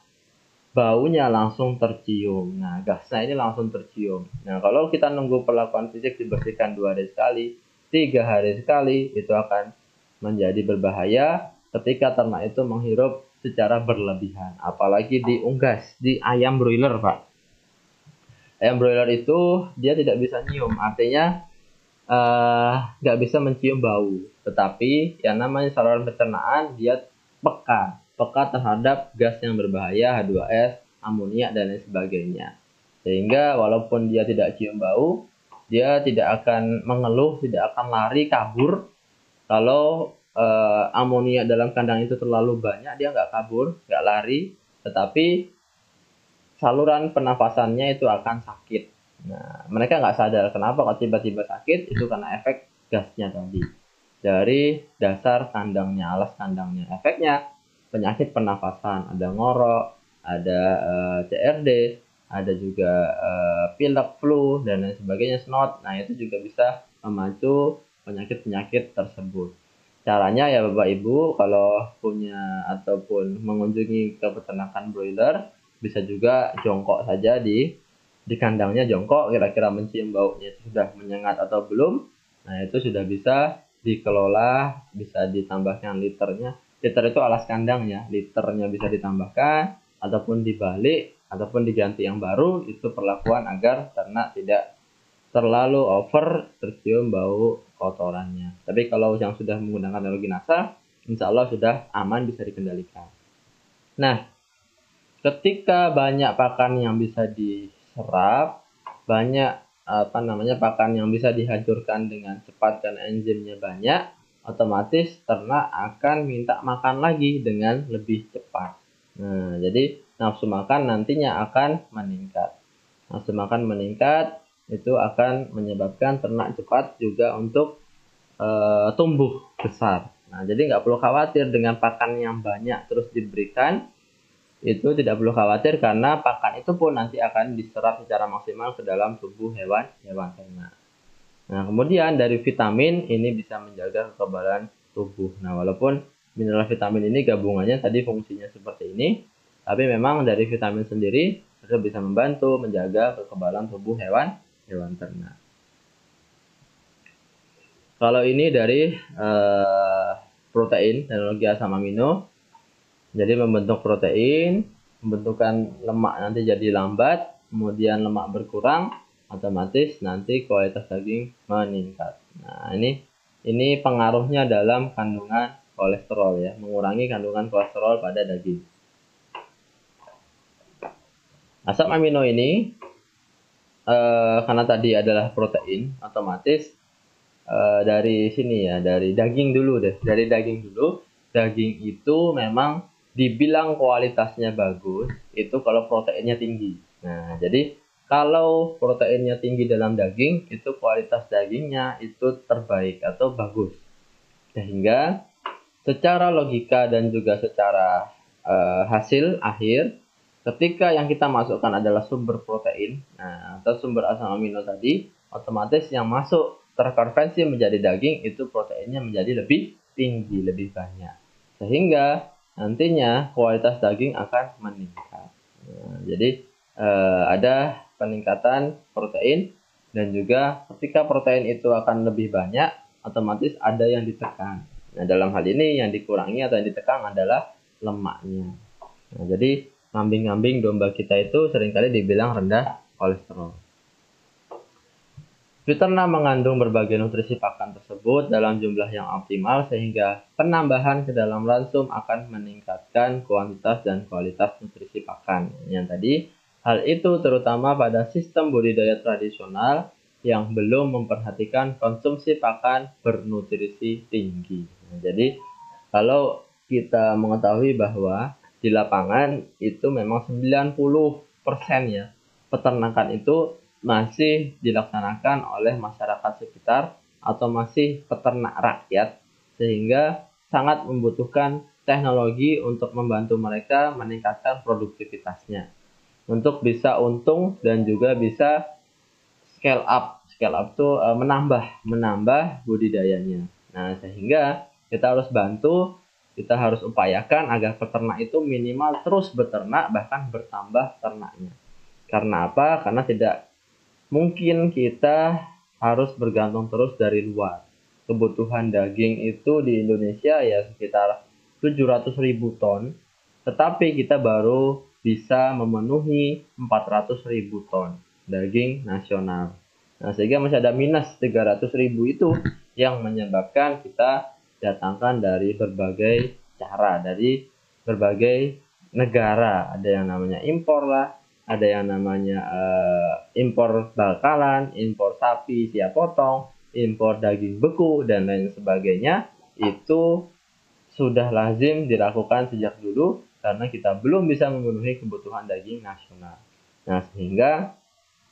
baunya langsung tercium. Nah, gasnya ini langsung tercium. Nah, kalau kita nunggu perlakuan fisik dibersihkan 2 hari sekali, 3 hari sekali, itu akan menjadi berbahaya ketika ternak itu menghirup secara berlebihan. Apalagi diunggas, di ayam broiler, Pak. Ayam broiler itu dia tidak bisa nyium, artinya nggak bisa mencium bau. Tetapi yang namanya saluran pencernaan dia peka terhadap gas yang berbahaya, H2S, amonia dan lain sebagainya. Sehingga walaupun dia tidak cium bau, dia tidak akan mengeluh, tidak akan lari kabur. Kalau amonia dalam kandang itu terlalu banyak, dia nggak kabur, nggak lari, tetapi saluran pernafasannya itu akan sakit. Nah, mereka nggak sadar kenapa kok tiba-tiba sakit, itu karena efek gasnya tadi. Dari dasar kandangnya, alas kandangnya. Efeknya penyakit pernafasan, ada ngorok, ada CRD, ada juga pilek, flu, dan lain sebagainya, snot. Nah, itu juga bisa memacu penyakit-penyakit tersebut. Caranya ya Bapak Ibu, kalau punya ataupun mengunjungi ke peternakan broiler, bisa juga jongkok saja di kandangnya, jongkok, kira-kira mencium baunya sudah menyengat atau belum. Nah, itu sudah bisa dikelola, bisa ditambahkan liternya. Liter itu alas kandang ya, liternya bisa ditambahkan ataupun dibalik ataupun diganti yang baru. Itu perlakuan agar ternak tidak terlalu over tercium bau kotorannya. Tapi kalau yang sudah menggunakan teknologi NASA, insya Allah sudah aman, bisa dikendalikan. Nah, ketika banyak pakan yang bisa diserap, banyak pakan yang bisa dihancurkan dengan cepat dan enzimnya banyak, otomatis ternak akan minta makan lagi dengan lebih cepat. Nah, jadi nafsu makan nantinya akan meningkat. Nafsu makan meningkat itu akan menyebabkan ternak cepat juga untuk tumbuh besar. Nah, jadi nggak perlu khawatir dengan pakan yang banyak terus diberikan. Itu tidak perlu khawatir karena pakan itu pun nanti akan diserap secara maksimal ke dalam tubuh hewan ternak. Nah, kemudian dari vitamin ini bisa menjaga kekebalan tubuh. Nah, walaupun mineral vitamin ini gabungannya tadi fungsinya seperti ini, tapi memang dari vitamin sendiri itu bisa membantu menjaga kekebalan tubuh hewan ternak. Kalau ini dari protein, teknologi asam amino. Jadi membentuk protein, pembentukan lemak nanti jadi lambat, kemudian lemak berkurang, otomatis nanti kualitas daging meningkat. Nah, ini pengaruhnya dalam kandungan kolesterol ya, mengurangi kandungan kolesterol pada daging. Asam amino ini karena tadi adalah protein, otomatis dari sini ya, dari daging dulu deh. Dari daging dulu. Daging itu memang dibilang kualitasnya bagus, itu kalau proteinnya tinggi. Nah, jadi kalau proteinnya tinggi dalam daging, itu kualitas dagingnya itu terbaik atau bagus. Sehingga secara logika dan juga secara hasil akhir, ketika yang kita masukkan adalah sumber protein, nah, atau sumber asam amino tadi, otomatis yang masuk terkonversi menjadi daging itu proteinnya menjadi lebih tinggi, lebih banyak. Sehingga nantinya kualitas daging akan meningkat. Nah, jadi ada peningkatan protein dan juga ketika protein itu akan lebih banyak, otomatis ada yang ditekan. Nah, dalam hal ini yang dikurangi atau yang ditekan adalah lemaknya. Nah, jadi kambing-kambing domba kita itu seringkali dibilang rendah kolesterol. Fiterna mengandung berbagai nutrisi pakan tersebut dalam jumlah yang optimal sehingga penambahan ke dalam ransum akan meningkatkan kuantitas dan kualitas nutrisi pakan. Yang tadi, hal itu terutama pada sistem budidaya tradisional yang belum memperhatikan konsumsi pakan bernutrisi tinggi. Nah, jadi, kalau kita mengetahui bahwa di lapangan itu memang 90% ya peternakan itu masih dilaksanakan oleh masyarakat sekitar atau masih peternak rakyat sehingga sangat membutuhkan teknologi untuk membantu mereka meningkatkan produktivitasnya untuk bisa untung dan juga bisa scale up itu menambah budidayanya. Nah, sehingga kita harus bantu, kita harus upayakan agar peternak itu minimal terus beternak bahkan bertambah ternaknya. Karena apa? Karena tidak mungkin kita harus bergantung terus dari luar. Kebutuhan daging itu di Indonesia ya sekitar 700.000 ton, tetapi kita baru bisa memenuhi 400.000 ton daging nasional. Nah, sehingga masih ada minus 300.000 itu yang menyebabkan kita datangkan dari berbagai cara, dari berbagai negara. Ada yang namanya impor lah, ada yang namanya impor bakalan, impor sapi siap potong, impor daging beku, dan lain sebagainya. Itu sudah lazim dilakukan sejak dulu karena kita belum bisa memenuhi kebutuhan daging nasional. Nah, sehingga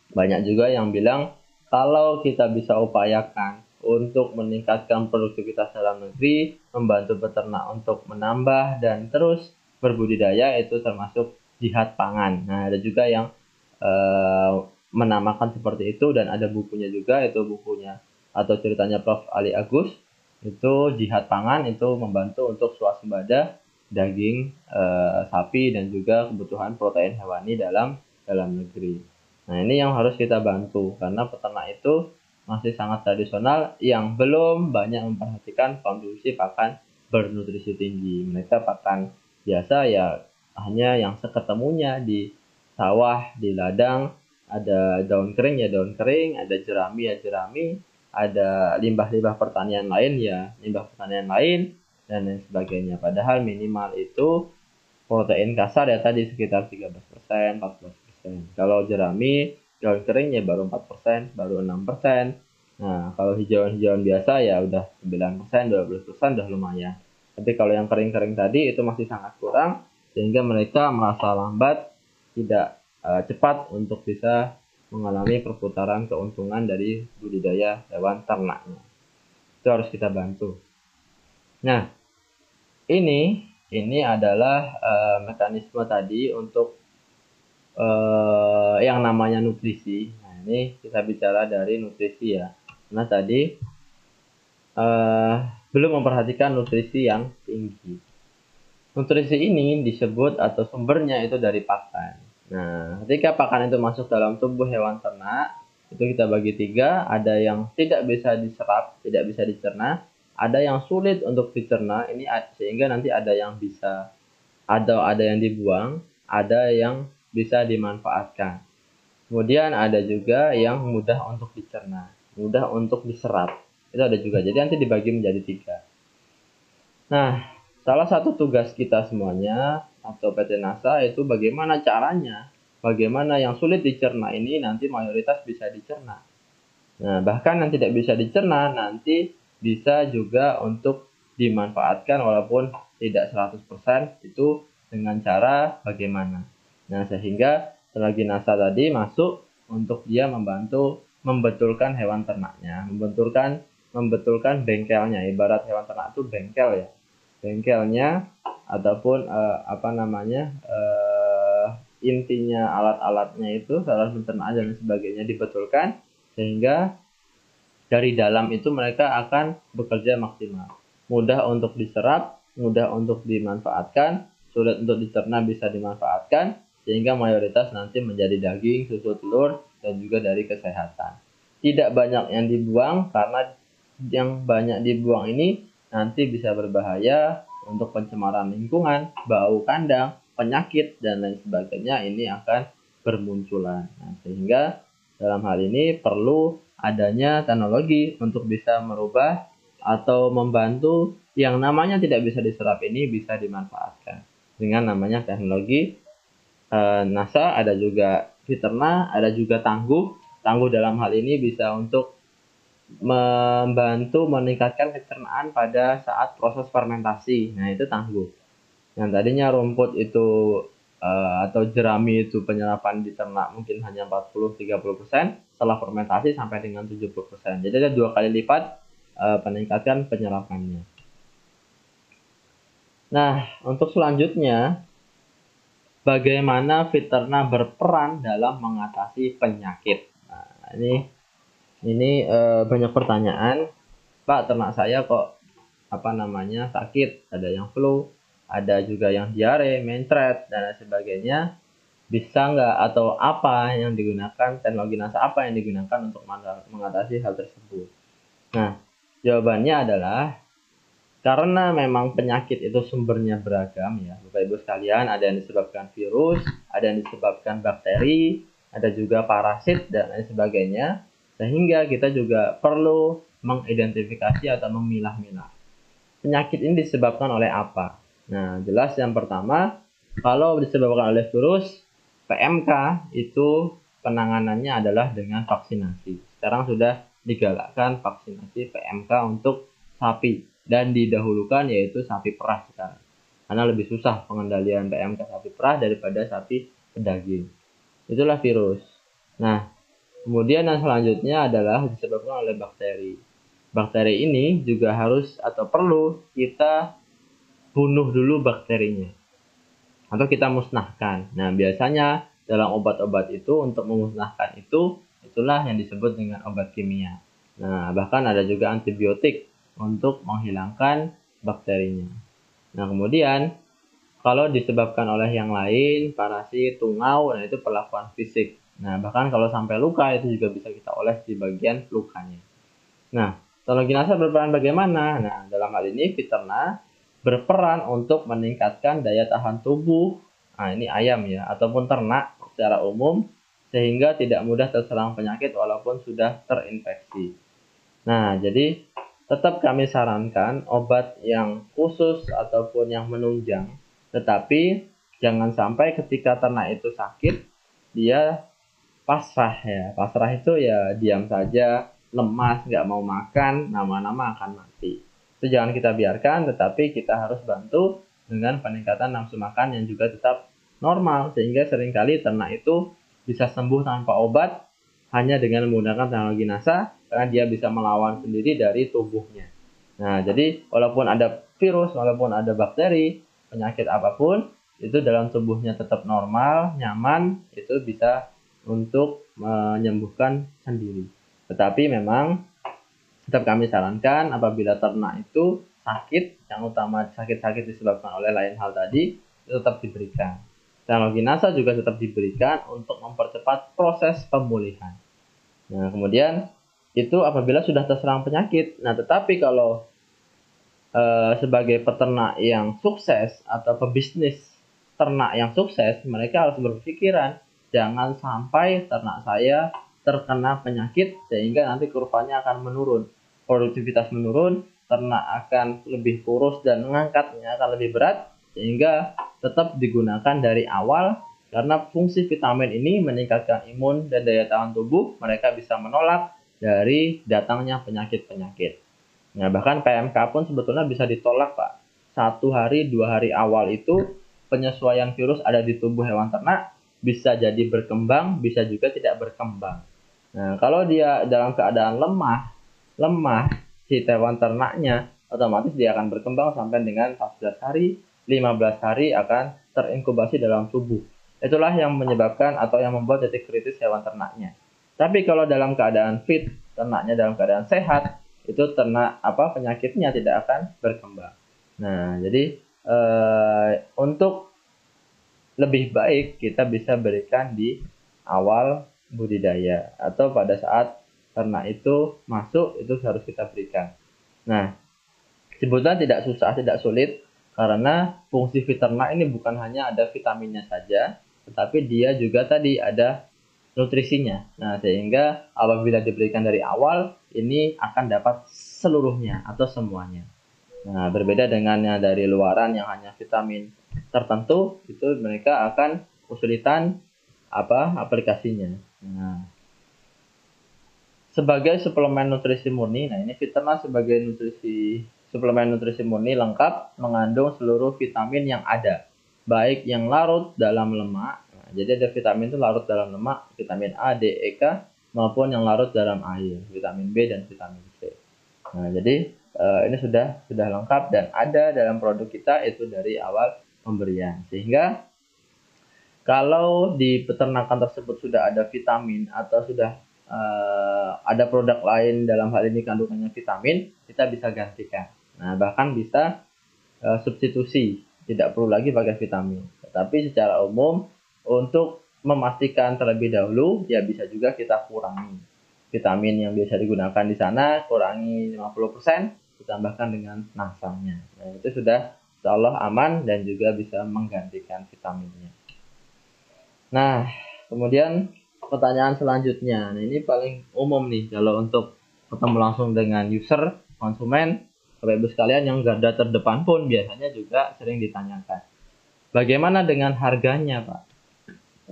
banyak juga yang bilang kalau kita bisa upayakan untuk meningkatkan produktivitas dalam negeri, membantu peternak untuk menambah dan terus berbudidaya, itu termasuk jihad pangan. Nah, ada juga yang menamakan seperti itu dan ada bukunya juga, itu bukunya atau ceritanya Prof. Ali Agus. Itu jihad pangan, itu membantu untuk swasembada daging sapi dan juga kebutuhan protein hewani dalam negeri. Nah, ini yang harus kita bantu karena peternak itu masih sangat tradisional yang belum banyak memperhatikan konsumsi pakan bernutrisi tinggi. Mereka pakan biasa ya hanya yang seketemunya di sawah, di ladang, ada daun kering ya daun kering, ada jerami ya jerami, ada limbah-limbah pertanian lain ya limbah pertanian lain, dan lain sebagainya. Padahal minimal itu protein kasar ya tadi sekitar 13%, 14%. Kalau jerami, daun kering ya baru 4%, baru 6%. Nah, kalau hijauan-hijauan biasa ya udah 9%, 12% udah lumayan. Tapi kalau yang kering-kering tadi itu masih sangat kurang, sehingga mereka merasa lambat, tidak cepat untuk bisa mengalami perputaran keuntungan dari budidaya hewan ternaknya. Itu harus kita bantu. Nah, ini adalah mekanisme tadi untuk yang namanya nutrisi. Nah, ini kita bicara dari nutrisi ya. Karena tadi belum memperhatikan nutrisi yang tinggi. Nutrisi ini disebut atau sumbernya itu dari pakan. Nah, ketika pakan itu masuk dalam tubuh hewan ternak, itu kita bagi 3. Ada yang tidak bisa diserap, tidak bisa dicerna. Ada yang sulit untuk dicerna, ini sehingga nanti ada yang bisa, ada yang dibuang, ada yang bisa dimanfaatkan. Kemudian ada juga yang mudah untuk dicerna, mudah untuk diserap. Itu ada juga. Jadi nanti dibagi menjadi 3. Nah, salah satu tugas kita semuanya atau PT NASA itu bagaimana caranya, bagaimana yang sulit dicerna ini nanti mayoritas bisa dicerna. Nah, bahkan yang tidak bisa dicerna nanti bisa juga untuk dimanfaatkan walaupun tidak 100% itu dengan cara bagaimana. Nah, sehingga teknologi NASA tadi masuk untuk dia membantu membetulkan hewan ternaknya, membetulkan bengkelnya. Ibarat hewan ternak itu bengkel ya. Bengkelnya ataupun intinya alat-alatnya itu salah pencernaan dan sebagainya dibetulkan sehingga dari dalam itu mereka akan bekerja maksimal. Mudah untuk diserap, mudah untuk dimanfaatkan, sulit untuk dicerna bisa dimanfaatkan, sehingga mayoritas nanti menjadi daging, susu, telur, dan juga dari kesehatan. Tidak banyak yang dibuang karena yang banyak dibuang ini nanti bisa berbahaya untuk pencemaran lingkungan, bau kandang, penyakit, dan lain sebagainya ini akan bermunculan. Nah, sehingga dalam hal ini perlu adanya teknologi untuk bisa merubah atau membantu yang namanya tidak bisa diserap ini bisa dimanfaatkan dengan namanya teknologi NASA. Ada juga Fiterna, ada juga Tangguh. Tangguh dalam hal ini bisa untuk membantu meningkatkan pencernaan pada saat proses fermentasi. Nah, itu Tangguh. Yang tadinya rumput itu atau jerami itu penyerapan di ternak mungkin hanya 40-30%, setelah fermentasi sampai dengan 70%. Jadi ada 2 kali lipat peningkatan penyerapannya. Nah, untuk selanjutnya, bagaimana Fiterna berperan dalam mengatasi penyakit? Nah, ini banyak pertanyaan. Pak, ternak saya kok sakit, ada yang flu, ada juga yang diare, mencret, dan lain sebagainya. Bisa nggak atau apa yang digunakan, teknologi NASA apa yang digunakan untuk mengatasi hal tersebut? Nah, jawabannya adalah karena memang penyakit itu sumbernya beragam ya, Bapak Ibu sekalian, ada yang disebabkan virus, ada yang disebabkan bakteri, ada juga parasit dan lain sebagainya, sehingga kita juga perlu mengidentifikasi atau memilah-milah. Penyakit ini disebabkan oleh apa? Nah, jelas yang pertama, kalau disebabkan oleh virus, PMK itu penanganannya adalah dengan vaksinasi. Sekarang sudah digalakkan vaksinasi PMK untuk sapi dan didahulukan yaitu sapi perah sekarang. Karena lebih susah pengendalian PMK sapi perah daripada sapi pedaging. Itulah virus. Nah, kemudian yang selanjutnya adalah disebabkan oleh bakteri. Bakteri ini juga harus atau perlu kita bunuh dulu bakterinya atau kita musnahkan. Nah, biasanya dalam obat-obat itu untuk memusnahkan itulah yang disebut dengan obat kimia. Nah, bahkan ada juga antibiotik untuk menghilangkan bakterinya. Nah, kemudian kalau disebabkan oleh yang lain, parasit, tungau, nah itu perlakuan fisik. Nah, bahkan kalau sampai luka itu juga bisa kita oles di bagian lukanya. Nah, teknologi NASA berperan bagaimana? Nah, dalam hal ini Fiterna berperan untuk meningkatkan daya tahan tubuh, nah ini ayam ya, ataupun ternak secara umum, sehingga tidak mudah terserang penyakit walaupun sudah terinfeksi. Nah, jadi tetap kami sarankan obat yang khusus ataupun yang menunjang, tetapi jangan sampai ketika ternak itu sakit, dia pasrah ya. Pasrah itu ya diam saja, lemas, nggak mau makan, lama-lama akan mati. Itu jangan kita biarkan, tetapi kita harus bantu dengan peningkatan nafsu makan yang juga tetap normal, sehingga seringkali ternak itu bisa sembuh tanpa obat hanya dengan menggunakan teknologi NASA, karena dia bisa melawan sendiri dari tubuhnya. Nah, jadi walaupun ada virus, walaupun ada bakteri, penyakit apapun, itu dalam tubuhnya tetap normal, nyaman, itu bisa untuk menyembuhkan sendiri. Tetapi memang tetap kami sarankan apabila ternak itu sakit, yang utama sakit-sakit disebabkan oleh lain hal tadi, itu tetap diberikan. Teknologi NASA juga tetap diberikan untuk mempercepat proses pemulihan. Nah, kemudian itu apabila sudah terserang penyakit. Nah, tetapi kalau sebagai peternak yang sukses atau pebisnis ternak yang sukses, mereka harus berpikiran jangan sampai ternak saya terkena penyakit sehingga nanti kurvanya akan menurun, produktivitas menurun, ternak akan lebih kurus dan mengangkatnya akan lebih berat, sehingga tetap digunakan dari awal karena fungsi vitamin ini meningkatkan imun dan daya tahan tubuh. Mereka bisa menolak dari datangnya penyakit-penyakit. Nah, bahkan PMK pun sebetulnya bisa ditolak, Pak. 1 hari, 2 hari awal itu penyesuaian virus ada di tubuh hewan ternak, bisa jadi berkembang, bisa juga tidak berkembang. Nah, kalau dia dalam keadaan lemah si hewan ternaknya, otomatis dia akan berkembang sampai dengan 14 hari, 15 hari akan terinkubasi dalam tubuh. Itulah yang menyebabkan atau yang membuat titik kritis hewan ternaknya. Tapi kalau dalam keadaan fit, ternaknya dalam keadaan sehat, itu penyakitnya tidak akan berkembang. Nah, jadi untuk lebih baik kita bisa berikan di awal budidaya atau pada saat ternak itu masuk, itu harus kita berikan. Nah, sebetulnya tidak susah, tidak sulit, karena fungsi ternak ini bukan hanya ada vitaminnya saja, tetapi dia juga tadi ada nutrisinya. Nah, sehingga apabila diberikan dari awal, ini akan dapat seluruhnya atau semuanya. Nah, berbeda dengan yang dari luaran yang hanya vitamin tertentu, itu mereka akan kesulitan aplikasinya. Nah, sebagai suplemen nutrisi murni, nah ini Fiterna sebagai suplemen nutrisi murni lengkap mengandung seluruh vitamin yang ada, baik yang larut dalam lemak. Nah, jadi ada vitamin itu larut dalam lemak, vitamin A, D, E, K, maupun yang larut dalam air, vitamin B dan vitamin C. Nah, jadi ini sudah lengkap dan ada dalam produk kita itu dari awal pemberian. Sehingga kalau di peternakan tersebut sudah ada vitamin atau sudah ada produk lain dalam hal ini kandungannya vitamin, kita bisa gantikan. Nah, bahkan bisa substitusi, tidak perlu lagi pakai vitamin. Tetapi secara umum untuk memastikan terlebih dahulu, ya bisa juga kita kurangi vitamin yang biasa digunakan di sana, kurangi 50%, ditambahkan dengan nasangnya. Nah, itu sudah insya Allah aman dan juga bisa menggantikan vitaminnya. Nah, kemudian pertanyaan selanjutnya, nah ini paling umum nih kalau untuk ketemu langsung dengan user, konsumen, Bapak Ibu sekalian yang garda terdepan pun biasanya juga sering ditanyakan. Bagaimana dengan harganya, Pak?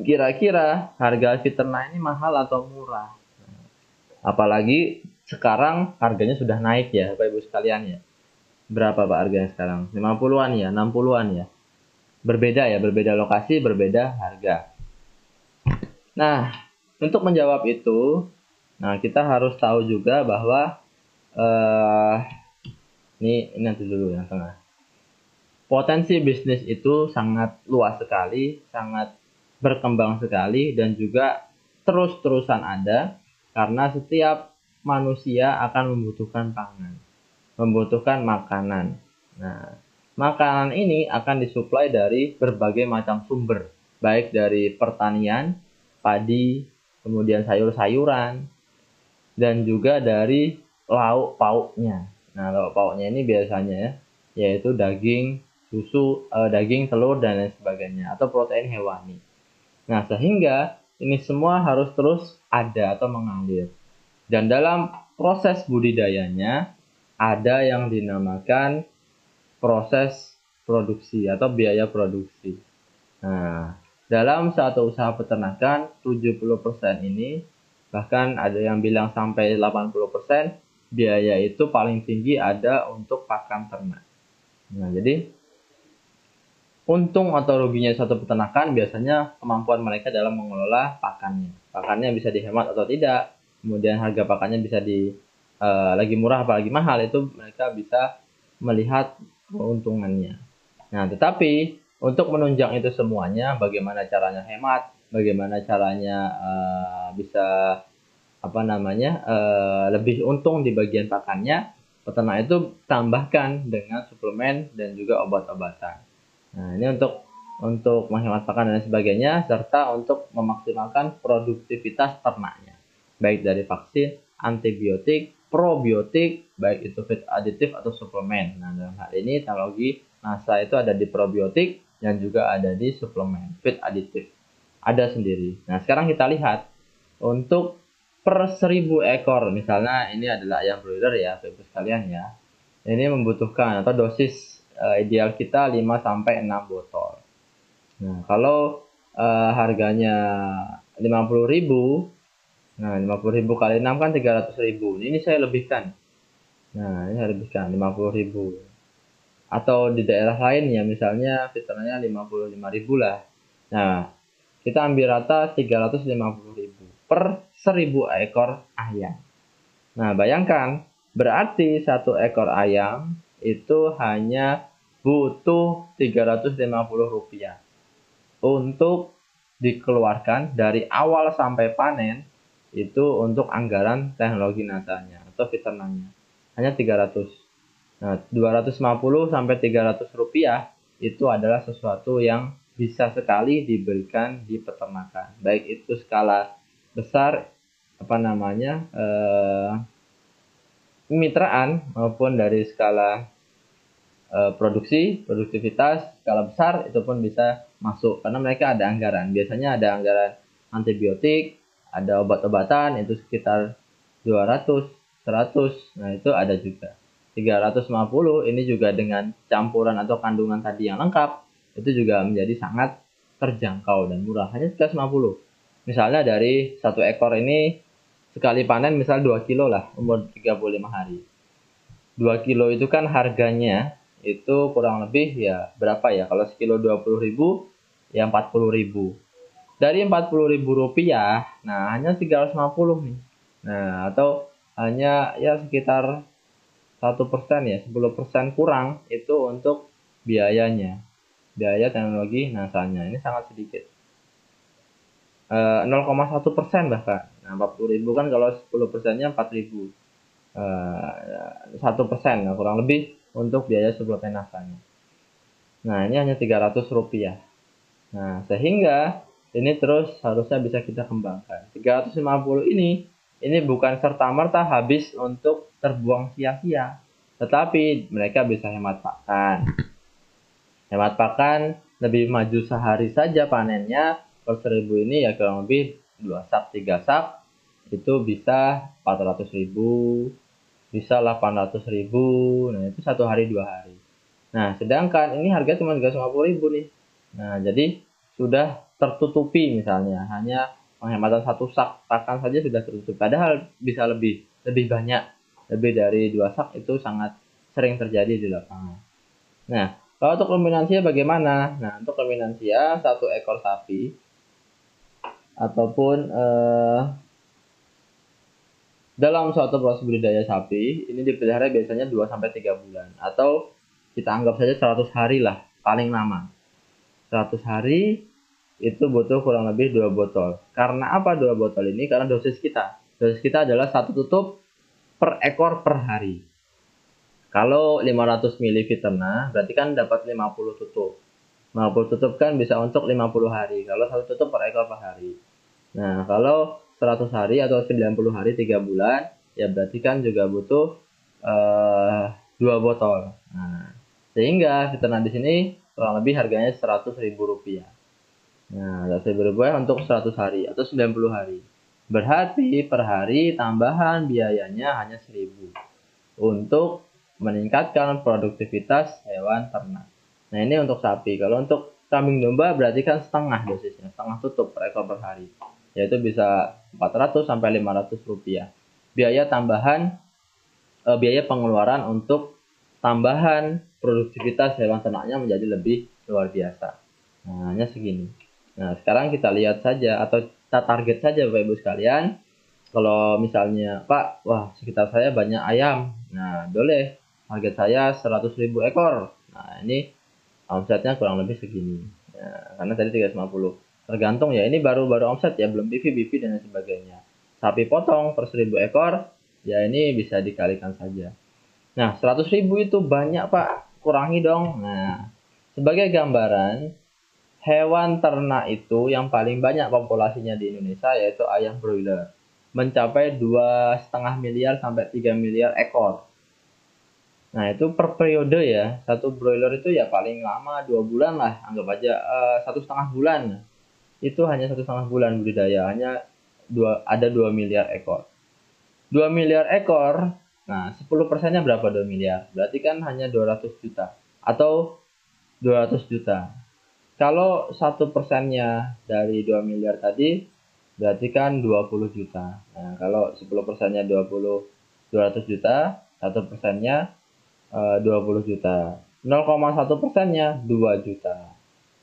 Kira-kira harga Fiterna ini mahal atau murah? Apalagi sekarang harganya sudah naik ya, Bapak Ibu sekalian ya. Berapa Pak harganya sekarang? 50-an ya, 60-an ya. Berbeda ya, berbeda lokasi, berbeda harga. Nah, untuk menjawab itu, nah kita harus tahu juga bahwa ini nanti dulu yang tengah. Potensi bisnis itu sangat luas sekali, sangat berkembang sekali dan juga terus-terusan ada karena setiap manusia akan membutuhkan pangan, membutuhkan makanan. Nah, makanan ini akan disuplai dari berbagai macam sumber, baik dari pertanian, padi, kemudian sayur-sayuran, dan juga dari lauk pauknya. Nah, lauk pauknya ini biasanya yaitu daging, susu, daging, telur, dan lain sebagainya, atau protein hewani. Nah, sehingga ini semua harus terus ada atau mengalir. Dan dalam proses budidayanya, ada yang dinamakan proses produksi atau biaya produksi. Nah, dalam satu usaha peternakan, 70% ini, bahkan ada yang bilang sampai 80%, biaya itu paling tinggi ada untuk pakan ternak. Nah, jadi untung atau ruginya suatu peternakan biasanya kemampuan mereka dalam mengelola pakannya. Pakannya bisa dihemat atau tidak, kemudian harga pakannya bisa lagi murah apalagi mahal, itu mereka bisa melihat keuntungannya. Nah, tetapi untuk menunjang itu semuanya, bagaimana caranya hemat, bagaimana caranya bisa lebih untung di bagian pakannya, peternak itu tambahkan dengan suplemen dan juga obat-obatan. Nah, ini untuk menghemat pakan dan sebagainya, serta untuk memaksimalkan produktivitas ternaknya, baik dari vaksin, antibiotik, probiotik, baik itu feed aditif atau suplemen. Nah, dalam hal ini teknologi NASA itu ada di probiotik dan juga ada di suplemen feed aditif. Ada sendiri. Nah, sekarang kita lihat untuk per 1000 ekor, misalnya ini adalah ayam broiler ya, Bapak sekalian ya. Ini membutuhkan atau dosis ideal kita 5-6 botol. Nah, kalau harganya 50.000, Nah, 50.000 kali 6 kan 300.000. Ini saya lebihkan. Nah, ini saya lebihkan 50.000. Atau di daerah lain ya, misalnya fitranya 55.000 lah. Nah, kita ambil rata 350.000 per 1.000 ekor ayam. Nah, bayangkan, berarti satu ekor ayam itu hanya butuh Rp350 untuk dikeluarkan dari awal sampai panen itu untuk anggaran teknologi nasanya atau fiternanya. Hanya 300. Nah, 250 sampai 300 rupiah itu adalah sesuatu yang bisa sekali diberikan di peternakan. Baik itu skala besar kemitraan maupun dari skala produktivitas skala besar itu pun bisa masuk karena mereka ada anggaran. Biasanya ada anggaran antibiotik, ada obat-obatan itu sekitar 200, 100. Nah, itu ada juga. 350 ini juga dengan campuran atau kandungan tadi yang lengkap itu juga menjadi sangat terjangkau dan murah, hanya 350. Misalnya dari satu ekor ini sekali panen misal 2 kilo lah umur 35 hari. 2 kilo itu kan harganya itu kurang lebih ya berapa ya, kalau sekilo 20.000 ya 40.000. Dari 40.000 rupiah, nah hanya 350 nih. Nah, atau hanya ya sekitar 1% ya, 10% kurang itu untuk biayanya. Biaya teknologi nasanya ini sangat sedikit. 0,1% bahkan. Nah, 40.000 kan kalau 10%-nya 4.000. 1%, nah, kurang lebih untuk biaya suplemen nasanya. Nah, ini hanya Rp300. Nah, sehingga ini terus harusnya bisa kita kembangkan. 350 ini bukan serta-merta habis untuk terbuang sia-sia, tetapi mereka bisa hemat pakan. Hemat pakan lebih maju sehari saja panennya per 1.000 ini ya kurang lebih 2 sak 3 sak itu bisa 400.000, bisa 800.000. Nah, itu 1 hari 2 hari. Nah, sedangkan ini harga cuma 350.000 nih. Nah, jadi sudah tertutupi, misalnya hanya penghematan 1 sak pakan saja sudah tertutup. Padahal bisa lebih banyak, lebih dari 2 sak itu sangat sering terjadi di lapangan. Nah, kalau untuk luminansia bagaimana? Nah, untuk luminansia satu ekor sapi ataupun dalam suatu proses budidaya sapi ini dipelihara biasanya 2-3 bulan, atau kita anggap saja 100 hari lah paling lama. 100 hari itu butuh kurang lebih 2 botol. Karena apa 2 botol ini? Karena dosis kita. Dosis kita adalah 1 tutup per ekor per hari. Kalau 500 ml Fiterna berarti kan dapat 50 tutup. 50 tutup kan bisa untuk 50 hari. Kalau 1 tutup per ekor per hari. Nah, kalau 100 hari atau 90 hari 3 bulan, ya berarti kan juga butuh 2 botol. Nah, sehingga Fiterna di sini kurang lebih harganya Rp100.000. Nah, Rp100.000 untuk 100 hari atau 90 hari. Berarti per hari tambahan biayanya hanya 1.000 untuk meningkatkan produktivitas hewan ternak. Nah, ini untuk sapi. Kalau untuk kambing domba berarti kan setengah dosisnya, setengah tutup per ekor per hari. Yaitu bisa 400 sampai 500 rupiah. Biaya tambahan, biaya pengeluaran untuk tambahan produktivitas hewan ternaknya menjadi lebih luar biasa. Nah, hanya segini. Nah, sekarang kita lihat saja atau kita target saja Bapak Ibu sekalian. Kalau misalnya, Pak, wah sekitar saya banyak ayam. Nah, boleh target saya 100.000 ekor. Nah, ini omsetnya kurang lebih segini. Nah, karena tadi 350. Tergantung ya, ini baru omset ya, belum PV, dan sebagainya. Sapi potong per 1.000 ekor, ya ini bisa dikalikan saja. Nah, 100.000 itu banyak Pak, kurangi dong. Nah, sebagai gambaran, hewan ternak itu yang paling banyak populasinya di Indonesia yaitu ayam broiler. Mencapai 2,5 miliar sampai 3 miliar ekor. Nah, itu per periode ya. Satu broiler itu ya paling lama 2 bulan lah. Anggap aja 1,5 bulan. Itu hanya 1,5 bulan budidaya. Hanya ada 2 miliar ekor. 2 miliar ekor. Nah, 10%-nya berapa 2 miliar? Berarti kan hanya 200 juta. Atau 200 juta. Kalau 1%-nya dari 2 miliar tadi, berarti kan 20 juta. Nah, kalau 10%-nya 200 juta, 1%-nya 20 juta. 0,1%-nya 2 juta.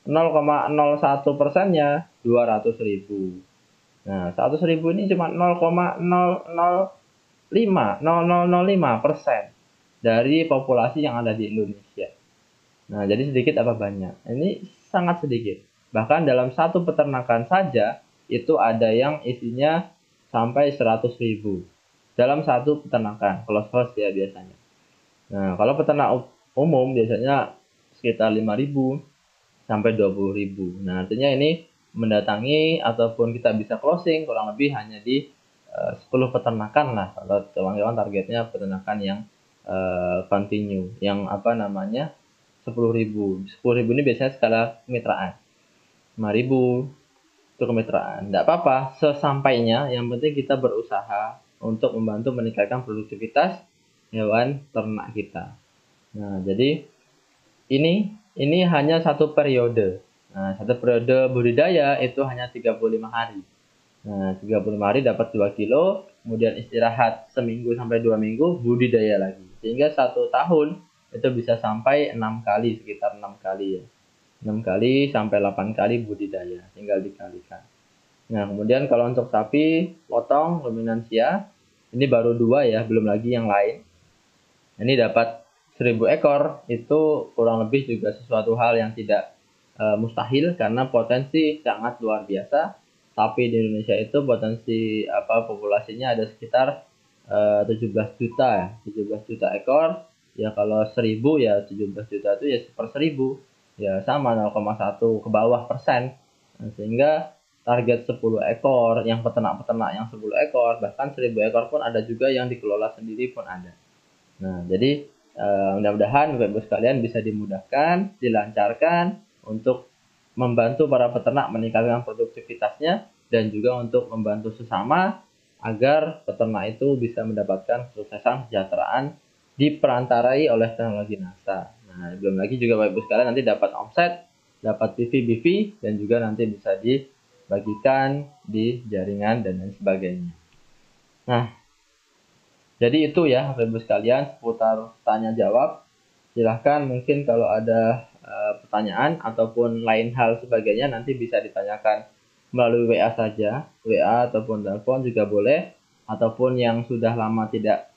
0,01%-nya 200.000. Nah, 100.000 ini cuma 0,005% dari populasi yang ada di Indonesia. Nah, jadi sedikit apa banyak? Ini sangat sedikit. Bahkan dalam satu peternakan saja, itu ada yang isinya sampai 100.000. Dalam satu peternakan, close house ya biasanya. Nah, kalau peternak umum biasanya sekitar 5.000 sampai 20.000. Nah, artinya ini mendatangi ataupun kita bisa closing kurang lebih hanya di 10 peternakan lah. Kalau kawan-kawan targetnya peternakan yang continue, yang apa namanya 10.000. 10.000 ini biasanya skala kemitraan. 5.000 itu kemitraan. Tidak apa-apa, sesampainya yang penting kita berusaha untuk membantu meningkatkan produktivitas hewan ternak kita. Nah, jadi ini hanya satu periode. Nah, satu periode budidaya itu hanya 35 hari. Nah, 35 hari dapat 2 kilo, kemudian istirahat seminggu sampai 2 minggu, budidaya lagi. Sehingga 1 tahun itu bisa sampai 6 kali, sekitar 6 kali ya. 6 kali sampai 8 kali budidaya, tinggal dikalikan. Nah, kemudian kalau untuk sapi potong ruminansia, ini baru 2 ya, belum lagi yang lain. Ini dapat 1.000 ekor, itu kurang lebih juga sesuatu hal yang tidak mustahil karena potensi sangat luar biasa. Sapi di Indonesia itu potensi populasinya ada sekitar 17 juta ya, 17 juta ekor. Ya kalau 1.000 ya 17 juta itu ya per 1.000 ya sama 0,1 ke bawah persen. Nah, sehingga target 10 ekor, yang peternak-peternak yang 10 ekor, bahkan 1.000 ekor pun ada juga yang dikelola sendiri pun ada. Nah, jadi mudah-mudahan Bapak Ibu sekalian bisa dimudahkan, dilancarkan untuk membantu para peternak meningkatkan produktivitasnya dan juga untuk membantu sesama agar peternak itu bisa mendapatkan kesuksesan kesejahteraan diperantarai oleh teknologi NASA. Nah, belum lagi juga Bapak Ibu sekalian nanti dapat omset, dapat PV-BV dan juga nanti bisa dibagikan di jaringan dan lain sebagainya. Nah, jadi itu ya Bapak Ibu sekalian seputar tanya jawab. Silahkan mungkin kalau ada pertanyaan ataupun lain hal sebagainya nanti bisa ditanyakan melalui WA saja, WA ataupun telepon juga boleh, ataupun yang sudah lama tidak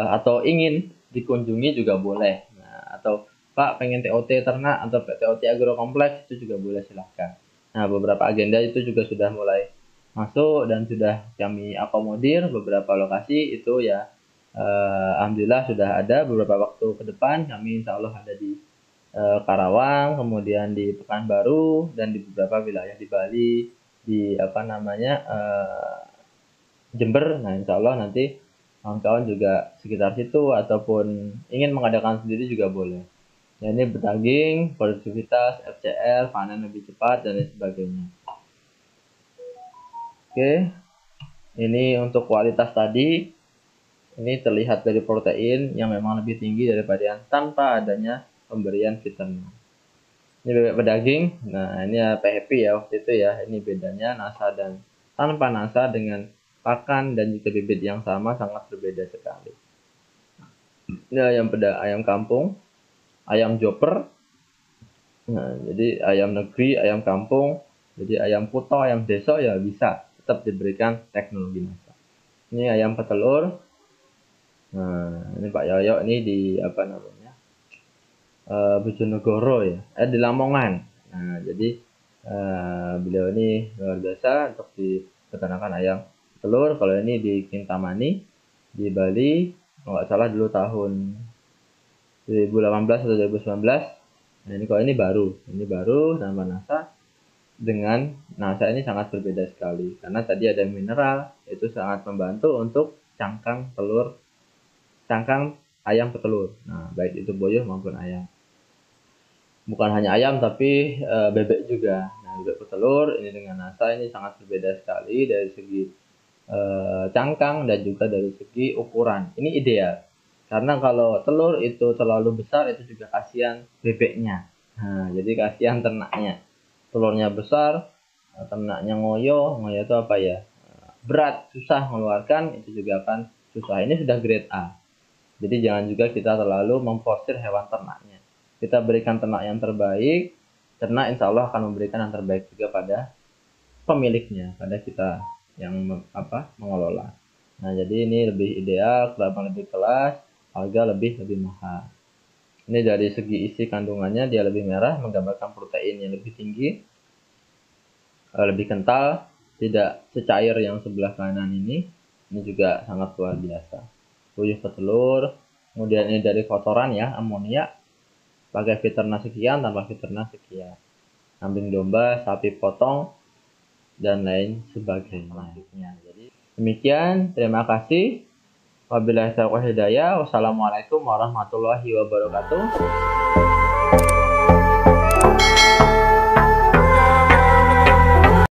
atau ingin dikunjungi juga boleh. Nah, atau Pak pengen TOT ternak atau TOT agrokompleks itu juga boleh, silahkan. Nah, beberapa agenda itu juga sudah mulai masuk dan sudah kami akomodir beberapa lokasi itu ya. Alhamdulillah sudah ada beberapa waktu ke depan kami insya Allah ada di Karawang, kemudian di Pekanbaru dan di beberapa wilayah di Bali, di Jember. Nah, insya Allah nanti kawan-kawan juga sekitar situ ataupun ingin mengadakan sendiri juga boleh. Ya, ini berdaging, produktivitas, FCR, panen lebih cepat dan lain sebagainya. Oke, ini untuk kualitas tadi. Ini terlihat dari protein yang memang lebih tinggi daripada yang tanpa adanya pemberian vitamin. Ini bebek pedaging. Nah, ini ya PHP ya waktu itu ya. Ini bedanya NASA dan tanpa NASA dengan pakan dan juga bibit yang sama sangat berbeda sekali. Ini ayam kampung, ayam joper. Nah, jadi ayam negeri, ayam kampung, jadi ayam puto, ayam desa ya bisa tetap diberikan teknologi NASA. Ini ayam petelur. Nah, ini Pak Yoyo ini di Bojonegoro ya, di Lamongan. Nah, jadi beliau ini luar biasa untuk di peternakan ayam telur. Kalau ini di Kintamani di Bali, kalau nggak salah dulu tahun 2018 atau 2019. Nah, ini kalau ini baru tanpa NASA. Dengan NASA ini sangat berbeda sekali karena tadi ada mineral, itu sangat membantu untuk cangkang ayam petelur. Nah, baik itu boyo maupun ayam. Bukan hanya ayam tapi bebek juga. Nah, bebek petelur ini dengan NASA ini sangat berbeda sekali dari segi cangkang dan juga dari segi ukuran. Ini ideal. Karena kalau telur itu terlalu besar itu juga kasihan bebeknya. Nah, jadi kasihan ternaknya. Telurnya besar, ternaknya ngoyo itu apa ya? Berat, susah mengeluarkan, itu juga akan susah. Ini sudah grade A. Jadi jangan juga kita terlalu memforsir hewan ternaknya. Kita berikan ternak yang terbaik, ternak insya Allah akan memberikan yang terbaik juga pada pemiliknya, pada kita yang mengelola. Nah, jadi ini lebih ideal, keraban lebih kelas, harga lebih mahal. Ini dari segi isi kandungannya dia lebih merah, menggambarkan protein yang lebih tinggi, lebih kental, tidak secair yang sebelah kanan ini. Ini juga sangat luar biasa. Puyuh petelur, kemudian ini dari kotoran ya, amonia, pakai fiterna sekian, tanpa fiterna sekian. Kambing domba, sapi potong, dan lain sebagainya. Jadi demikian, terima kasih. Wabillahi taufiq wal hidayah. Wassalamualaikum warahmatullahi wabarakatuh.